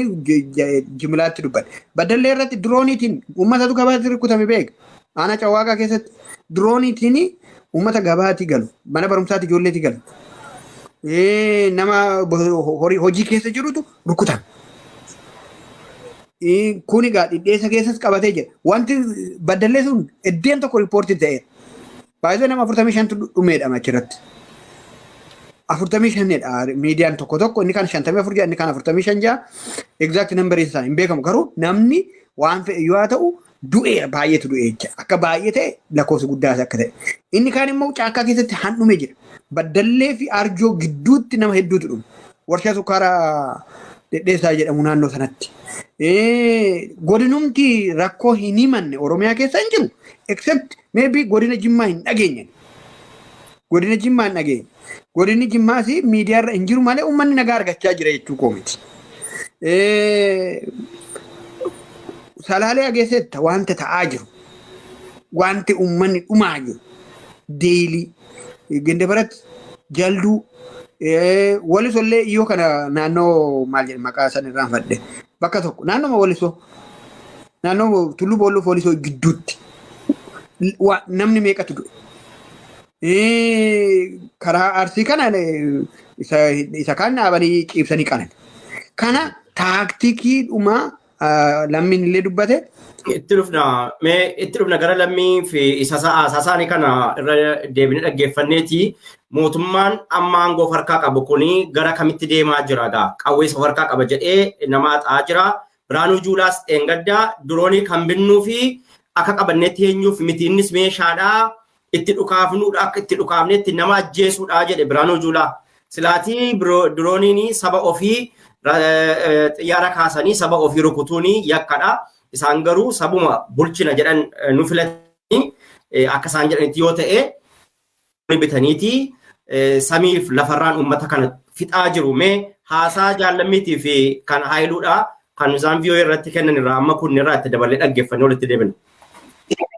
Speaker 8: jimlaatti dubbate. Baddallee irratti dirooniitiin uummata gabaatti rukutame beeka. Aanaa Cawwaaqaa keessatti dirooniitiin uummata gabaatti galu. Mana barumsaatti ijoolleetti galu. Nama hojii keessa jirutu rukutame. Kuni dhidheessa keessas qabatee jira. Wanti baddallee sun eddeen tokko riippoortii ta'eera. Baay'ee nama 45 dhumeedha achirratti. 45dha miidiyaan tokko inni kan 54 inni kan 45 exact number isaa hin beekamu garuu namni waan fe'e yoo ta'u du'eera baay'eetu du'ee jecha akka baay'ee ta'e lakkoofsa guddaas akka ta'e inni kaan immoo caakkaa keessatti handhume jira baddallee fi arjoo gidduutti nama hedduutu dhume warshaa sukkaaraa dhedheessaa jedhamu naannoo sanatti godinumti rakkoo hin himanne Oromiyaa keessa hin jiru except maybe godina Jimmaa hin dhageenye godina Jimmaa hin dhageenye godinni Jimmaas miidiyaarra hin jiru malee uummanni nagaa argachaa jira jechuu koomiti. Salaalee ageessetta wanta ta'aa jiru wanti uummanni dhumaa jiru deelii ganda biratti jalduu walisollee iyyoo kana naannoo maal jedhe maqaa san irraan fadhe bakka tokko naannoo walisoo naannoo tulluu boolloo walisoo gidduutti namni meeqatu du'e. Karaa arsii kana isa kaan dhaabanii ciibsanii qanan. Kana taaktikii dhumaa lammiin illee dubbate.
Speaker 7: Itti dhufna gara lammii fi isaanii kana irra deebinee dhaggeeffanneeti mootummaan amma aangoo harkaa qabu kuni gara kamitti deemaa jira gaa qawweessa harkaa qaba jedhee nama xaa jira Biraanuu Juulaas Engaddaa diroonii kan binnuu fi akka qabannetti eenyuuf miti innis meeshaadhaa itti dhukaafnuudha akka itti dhukaafnetti nama ajjeesuudha jedhe Biraanuu Juulaa. Silaatii dirooniin saba ofii xiyyaara kaasanii saba ofii rukutuuni yakkadha. Isaan garuu sabuma bulchina jedhan nu filatanii akka isaan jedhanitti yoo ta'e bitaniiti samiif lafarraan uummata kana fixaa jiru. Mee haasaa jaallammiitii fi kan haayiluudha kan isaan viiyoo irratti kennan irraa amma kun irraa itti dabalee dhaggeeffannee walitti deebina.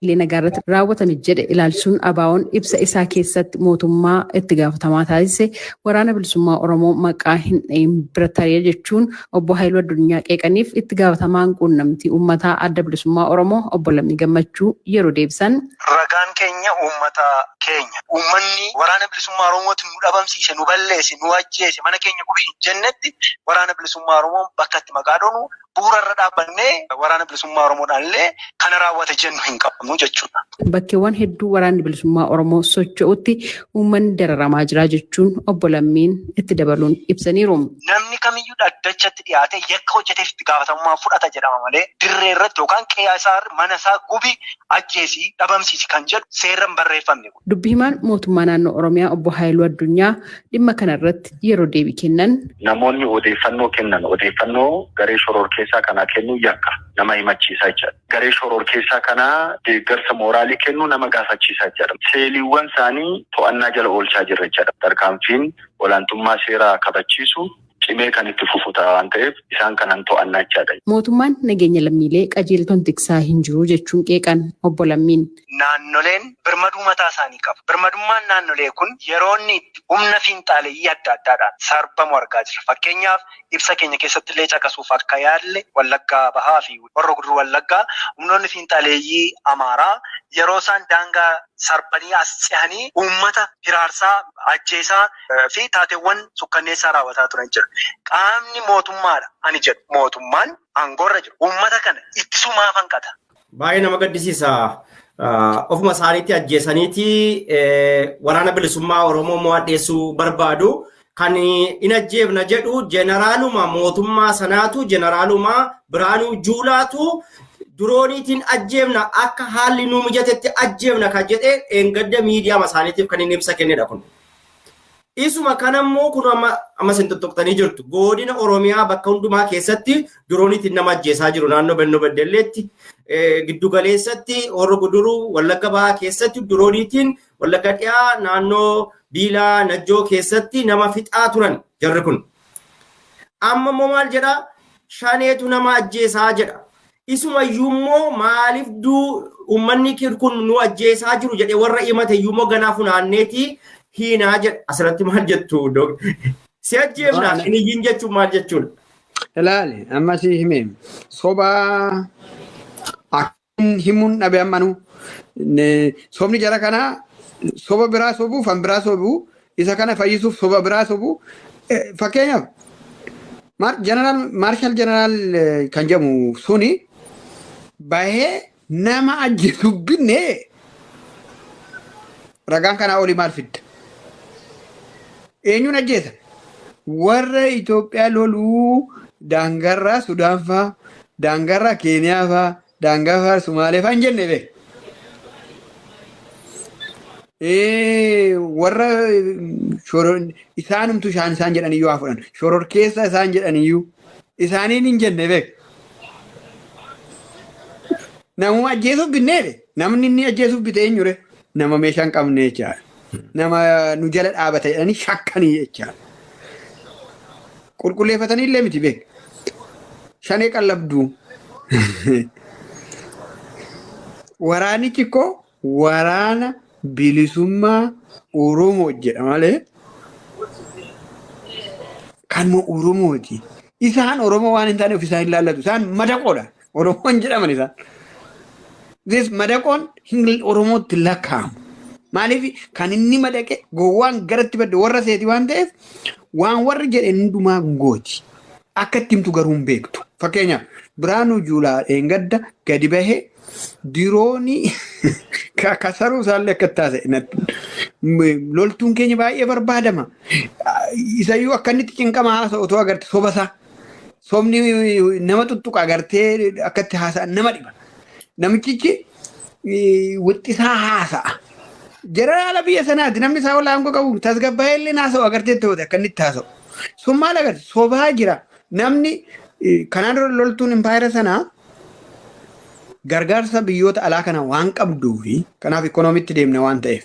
Speaker 9: Illee nagaarratti raawwatame jedhe ilaalchuun ABO'n ibsa isaa keessatti mootummaa itti gaafatamaa taasise waraana bilisummaa Oromoo maqaa hin dhayin bira taree jechuun obbo Haayiluu Addunyaa qeeqaniif itti gaafatamaan quunnamtii uummataa adda bilisummaa Oromoo obbo Lammii Gammachuu yeroo deebisan.
Speaker 10: Ragaan keenya uummata keenya. Uummanni waraana bilisummaa Oromootti nu dhabamsiise, nu balleesse, nu ajjeese, mana keenya gube hin jennetti waraana bilisummaa Oromoo bakka itti maqaa dhoonu bu'uurarra dhaabbannee waraana bilisummaa Oromoodhaan illee kana raawwate jennu hin qabnu jechuudha.
Speaker 9: Bakkeewwan hedduu waraanni bilisummaa Oromoo socho'utti uummanni dararamaa jira jechuun obbo Lammiin itti dabaluun ibsaniiru.
Speaker 10: Namni kamiyyuu dhaddachatti dhiyaatee yakka hojjeteef itti gaafatamummaa fudhata jedhama malee dirree irratti yookaan qe'ee isaa mana isaa gubi ajjeesii dhabamsiisi kan jedhu seeraan barreeffamne.
Speaker 9: Dubbi himaan mootummaa naannoo Oromiyaa obbo Haayiluu Addunyaa dhimma kanarratti yeroo deebii kennan.
Speaker 11: Namoonni odeeffannoo kennan odeeffannoo garee shororkeessaa kanaa kennuu yakka nama himachiisaa jira. Garee shororkeessaa kanaa deeggarsa mooraalii kennuu nama gaafachiisaa jira. Seeliiwwan isaanii to'annaa jala oolchaa jirra jedha. Tarkaanfiin olaantummaa seeraa kabachiisu cimee kan itti fufu ta'a waan ta'eef isaan kanan to'annaa jira.
Speaker 9: Mootummaan nageenya lammiilee qajeeltoon tiksaa hin jiru jechuun qeeqan obbo Lammiin.
Speaker 10: Naannoleen birmaduu mataa isaanii qabu. Birmadummaan naannolee kun yeroo inni humna fiinxaaleeyyii adda addaadhaan sarbamu argaa jirra. Fakkeenyaaf ibsa keenya keessatti illee caqasuuf akka yaalle Wallaggaa Bahaa fi Horroo Guduruu Wallaggaa humnoonni fiinxaaleeyyii Amaaraa yeroo isaan daangaa sarbanii as ce'anii uummata hiraarsaa ajjeesaa fi taateewwan sukkanneessaa raawwataa turan jira. Qaamni mootummaadha ani jedhu mootummaan aangoorra jiru. Uummata kana ittisumaaf hanqata.
Speaker 7: Baay'ee nama gaddisiisa. Ofuma isaaniitti ajjeesaniiti waraana bilisummaa Oromoo mo'adheessuu barbaadu. Kan in ajjeefna jedhu jeneraaluma mootummaa sanaatu jeneraaluma Biraanuu Juulaatu dirooniitiin ajjeefna akka haalli nu mijatetti ajjeefna kan jedhee engadda miidiyaa isaaniitiif kan inni ibsa kennedha kun. Isuma kanammoo kun amma isin tuttuqxanii jirtu godina Oromiyaa bakka hundumaa keessatti dirooniitiin nama ajjeesaa jiru naannoo Bennoo Beddelleetti giddu galeessatti Horroo Guduruu Wallagga Bahaa keessatti dirooniitiin Wallagga Dhiyaa naannoo Biilaa Najjoo keessatti nama fixaa turan jarri kun. Amma immoo maal jedha shaneetu nama ajjeesaa jedha. Isumayyuu immoo maaliif uummanni kun nu ajjeesaa jiru jedhee warra himate iyyuu immoo ganaa funaanneeti hiinaa jedha. Asirratti maal jettu si ajjeefnaa hin jechuun maal jechuudha?
Speaker 8: Ilaali amma si himee sobaa akkin himuun dhabe ammanuu sobni jara kanaa soba biraa sobuu fan biraa sobuu isa kana fayyisuuf soba biraa sobuu fakkeenyaaf Marshal Jeneraal kan jedhamu suni bahee nama ajjeesu binnee ragaan kanaa olii maal fidda? Eenyuun ajjeesa? Warra Itoophiyaa loluu daangarraa Sudaan fa'aa, daangarraa Keeniyaa fa'aa, daangarraa Sumaalee fa'aa hin jenne beeku. Warra isaanumtu isaan jedhaniyyuu haa fudhan. Shororkeessa isaan jedhaniyyuu isaaniin hin jenne beeku. Namuma ajjeesuuf binneedhe. Namni inni ajjeesuuf bite eenyure? Nama meeshaa hin qabne jechaadha. Nama nu jala dhaabate jedhanii shakkanii jechaadha. Qulqulleeffatanii illee miti beeku. Shanee qallabduu. Waraanichi koo waraana bilisummaa Oromoo jedha malee kanuma Oromooti. Isaan Oromoo waan hin taane of isaan ilaallatu. Isaan madaqoodha. Oromoon jedhaman isaan. Madaqoon Oromootti lakkaa'amu. Maaliif kan inni madaqe gowwaan garatti badde warra seeti waan ta'eef waan warri jedhe hundumaa gooti. Akka itti himtu garuu hin beektu. Fakkeenyaaf Biraanuu Juulaa Engadda gadi bahee diroonii kasaruu isaallee akka taase loltuun keenya baay'ee barbaadama. Isayyuu akka inni cinqama haasa'u otoo agarte sobasaa. Somni nama tuttuqa agartee akkatti haasa'an nama dhiba. Namichichi wixxisaa haasa'a. Jeneraala biyya sanaati namni isaa wal aangoo qabu tasgabbaa'ee illee haasa'u agartee ta'uudha akka inni itti haasa'u. Sun maal agarti sobaa jira namni kanaan dura loltuun impaayera sanaa gargaarsa biyyoota alaa kana waan qabduu fi kanaaf ikoonomiitti deemna waan ta'eef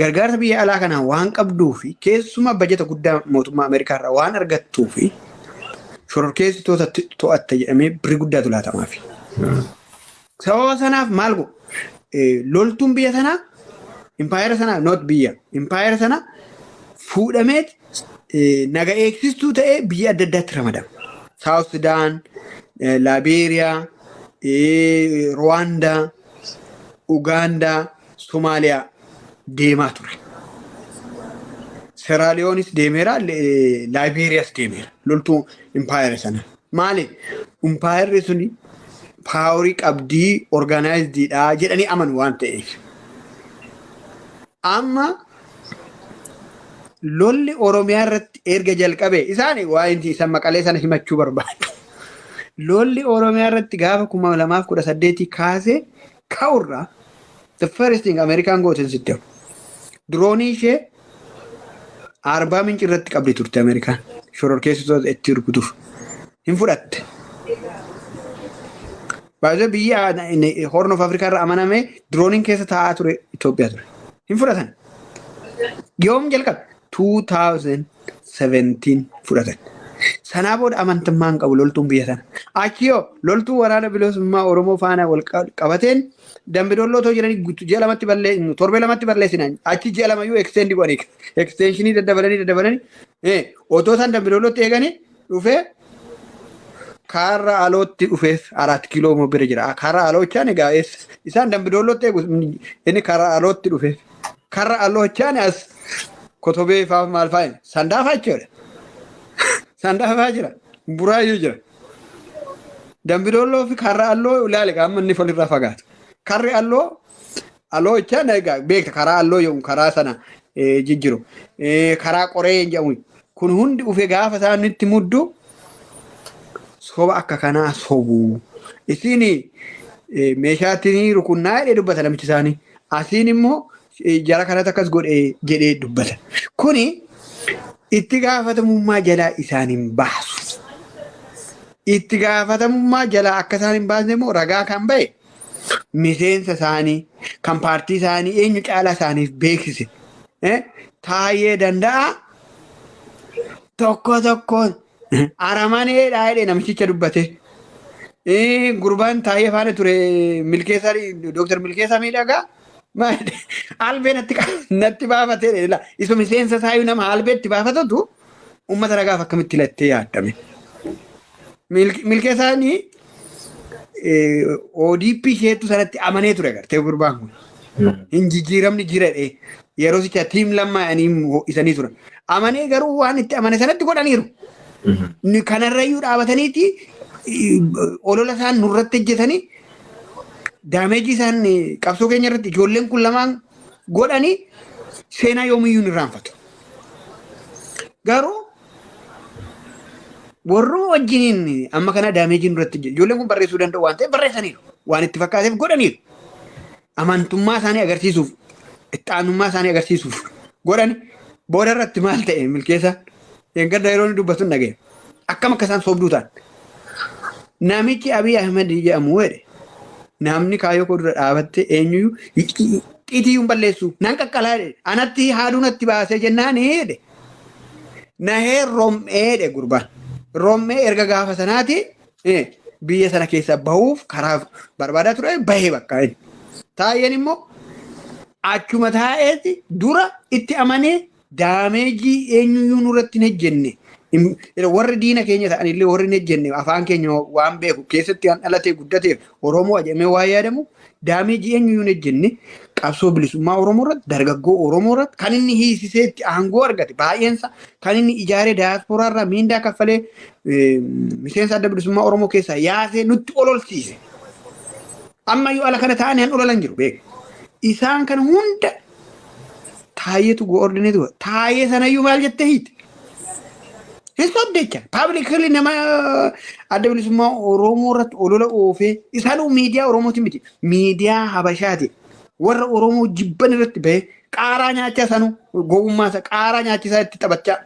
Speaker 8: gargaarsa biyya alaa kana waan qabduu fi keessumaa bajeta guddaa mootummaa Ameerikaa irraa waan argattuu fi shororkeessitoota to'atta jedhamee birrii guddaatu laatamaafi. Sababa sanaaf maal godhu loltuun biyya sanaa impaayera sanaa not biyya impaayera sanaa fuudhamee naga eegsistuu ta'ee biyya adda addaatti ramadama. South Sudan, Liberia, Rwanda, Uganda, Somalia deemaa ture. Sierra Leone's deemeera, Liberia's deemeera. Loltuu impaayera sana. Maali? Impaayerri suni paaworii qabdii organizedidha jedhanii amanu waan ta'eef. Amma lolli Oromiyaa irratti erga jalqabe isaan waa inti isa maqalee sana himachuu barbaadu. Lolli Oromiyaa irratti gaafa 2018 kaasee ka'urraa the first thing Amerikaan gooten sitte droonii ishee Arbaa Minci irratti qabdi turte Amerikaan shororkeessitoota itti rukutuuf hin fudhatte. Baay'ee biyya Horn of Africa irraa amanamee drooniin keessa taa'aa ture Itoophiyaa ture. Hin fudhatan. Yoom jalqabe 2017 fudhatan. Sanaa booda amantammaan qabu loltuun biyya sana. Achiyoo loltuu waraana bilisummaa Oromoo faana wal qabateen dambidolloo otoo jiranii ji'a lamatti torbee lamatti balleessinaan achi ji'a lamayyuu extendii godhanii extensionii daddabalanii otoo isaan dambidollootti eeganii dhufee karra alootti dhufeef 4 kiiloo moo bira jira. Karra aloochaan egaa isaan dambidollootti eegu inni karra alootti dhufeef karra aloochaan as kotobee faa maal faa'in sandaafaa jechuudha. Sandaafaa jira. Buraayyuu jira. Dambidolloo fi karra alloo ilaale qaama inni walirraa fagaatu. Karri alloo aloochaan egaa beekta karaa alloo yoo karaa sana jijjiru. Karaa qoree jedhamu kun hundi ufee gaafa isaan itti muddu soba akka kanaa sobuu. Isiin meeshaatiin rukunnaa jedhee dubbata namichi isaanii. Asiin immoo jara kanatti akkas godhee jedhee dubbata. Kuni itti gaafatamummaa jalaa isaan hin baasu. Itti gaafatamummaa jalaa akka isaan hin baasne immoo ragaa kan ba'e miseensa isaanii kan paartii isaanii eenyu caalaa isaaniif beeksise. Taayee danda'a tokko aramaneedhaa jedhee namichicha dubbate. Gurbaan taayee faana ture milkeessaa Dooktar Milkeessaa miidhagaa. Albee natti baafatee isa miseensa isaayyuu nama albee itti baafatatu uummata ragaaf akkamitti lattee yaaddame. Milkeessaanii ODP isheetu sanatti amanee ture agartee gurbaan kun. Hin jijjiiramni jiradhe yeroo sicha tiim lammaa'anii isanii turan. Amanee garuu waan itti amane sanatti godhaniiru. Kanarrayyuu dhaabataniiti olola isaan nurratti hojjetanii daameejii isaan qabsoo keenya irratti ijoolleen kun lamaan godhanii seenaa yoomiyyuu hin irraanfatu. Garuu warruma wajjiniin amma kana daameejii nurratti ijoolleen kun barreessuu danda'u waan ta'eef barreessaniiru. Waan itti fakkaateef godhaniiru. Amantummaa isaanii agarsiisuuf itti aanummaa isaanii agarsiisuuf godhani booda irratti maal ta'e milkeessa eeggadda yeroo inni dubbatu hin dhaga'e. Akkam akka isaan sobduu ta'an. Namichi Abiy Ahmed jedhamu jedhe. Namni kaayyoo koo dura dhaabatte eenyuyyuu xiitiyyuu balleessu nan qaqqalaa jedhe anatti haaduu natti baasee jennaan jedhe nahee rommee jedhe gurbaan rommee erga gaafa sanaati biyya sana keessa bahuuf karaa barbaadaa ture bahee bakka taayeen immoo achuma taa'eeti dura itti amanee daameejii eenyuyyuu nurratti hin hojjenne. Warri diina keenya ta'anillee warri hin hojjenne afaan keenya waan beeku keessatti waan dhalatee guddateef Oromoo ajamee waa yaadamu daameejii eenyuyyuu hin hojjenne qabsoo bilisummaa Oromoo irratti dargaggoo Oromoo irratti kan inni hiisisee itti aangoo argate baay'eensa kan inni ijaaree daasporaa irraa miindaa kaffalee miseensa adda bilisummaa Oromoo keessaa yaasee nutti ololsiise. Ammayyuu ala kana ta'anii han ololan jiru beeku. Isaan kan hunda taayeetu goordineetu taayee sanayyuu maal jettee hiite? Hin soddecha. Publicly nama adda bilisummaa Oromoo irratti olola oofee isaanuu miidiyaa Oromooti miti. Miidiyaa Habashaati. Warra Oromoo jibban irratti bahee qaaraa nyaachaa sanuu gowwummaa isaa qaaraa nyaachisaa itti taphachaa.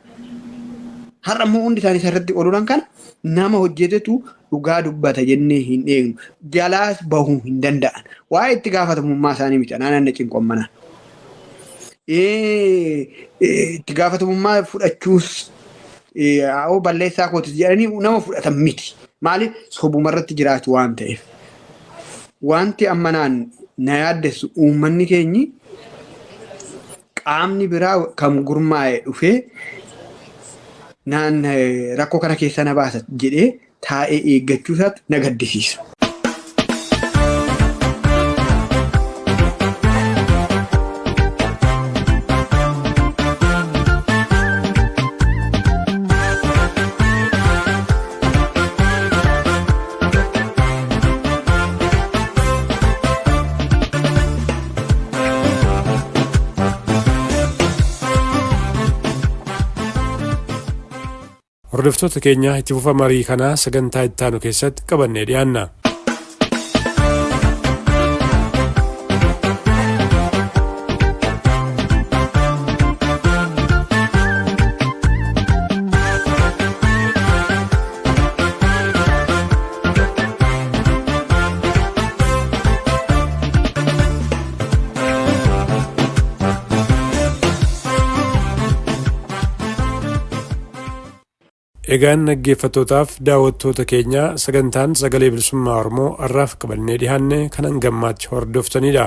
Speaker 8: Har'a immoo hundi isaanii isarratti ololan kana nama hojjetetu dhugaa dubbata jennee hin eegnu. Jalaas bahuu hin danda'an. Waa'ee itti gaafatamummaa isaanii miti. Anaan cinqoon manaa. Itti gaafatamummaa fudhachuus balleessaa kootis jedhanii nama fudhatan miti. Maaliif sobuma irratti jiraatu waan ta'eef. Wanti ammanaan na yaaddessu uummanni keenyi qaamni biraa kan gurmaa'ee dhufee naan rakkoo kana keessa na baasa jedhee taa'ee eeggachuu isaatti na gaddisiisa.
Speaker 2: Hordoftoota keenya itti fufa marii kanaa sagantaa itti aanu keessatti qabannee dhiyaanna. Egaan dhaggeeffattootaaf daawwattoota keenya sagantaan sagalee bilisummaa Oromoo har'aaf qabannee dhiyaanne kanan gammaatti hordoftanidha.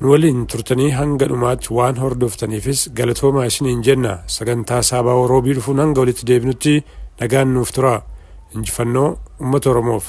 Speaker 2: Nu waliin turtanii hanga dhumaatti waan hordoftaniifis galatoomaa isiniin jenna. Sagantaa saabaa Oroobii dhufuun hanga walitti deebinutti nagaan nuuf tura. Injifannoo uummata Oromoof.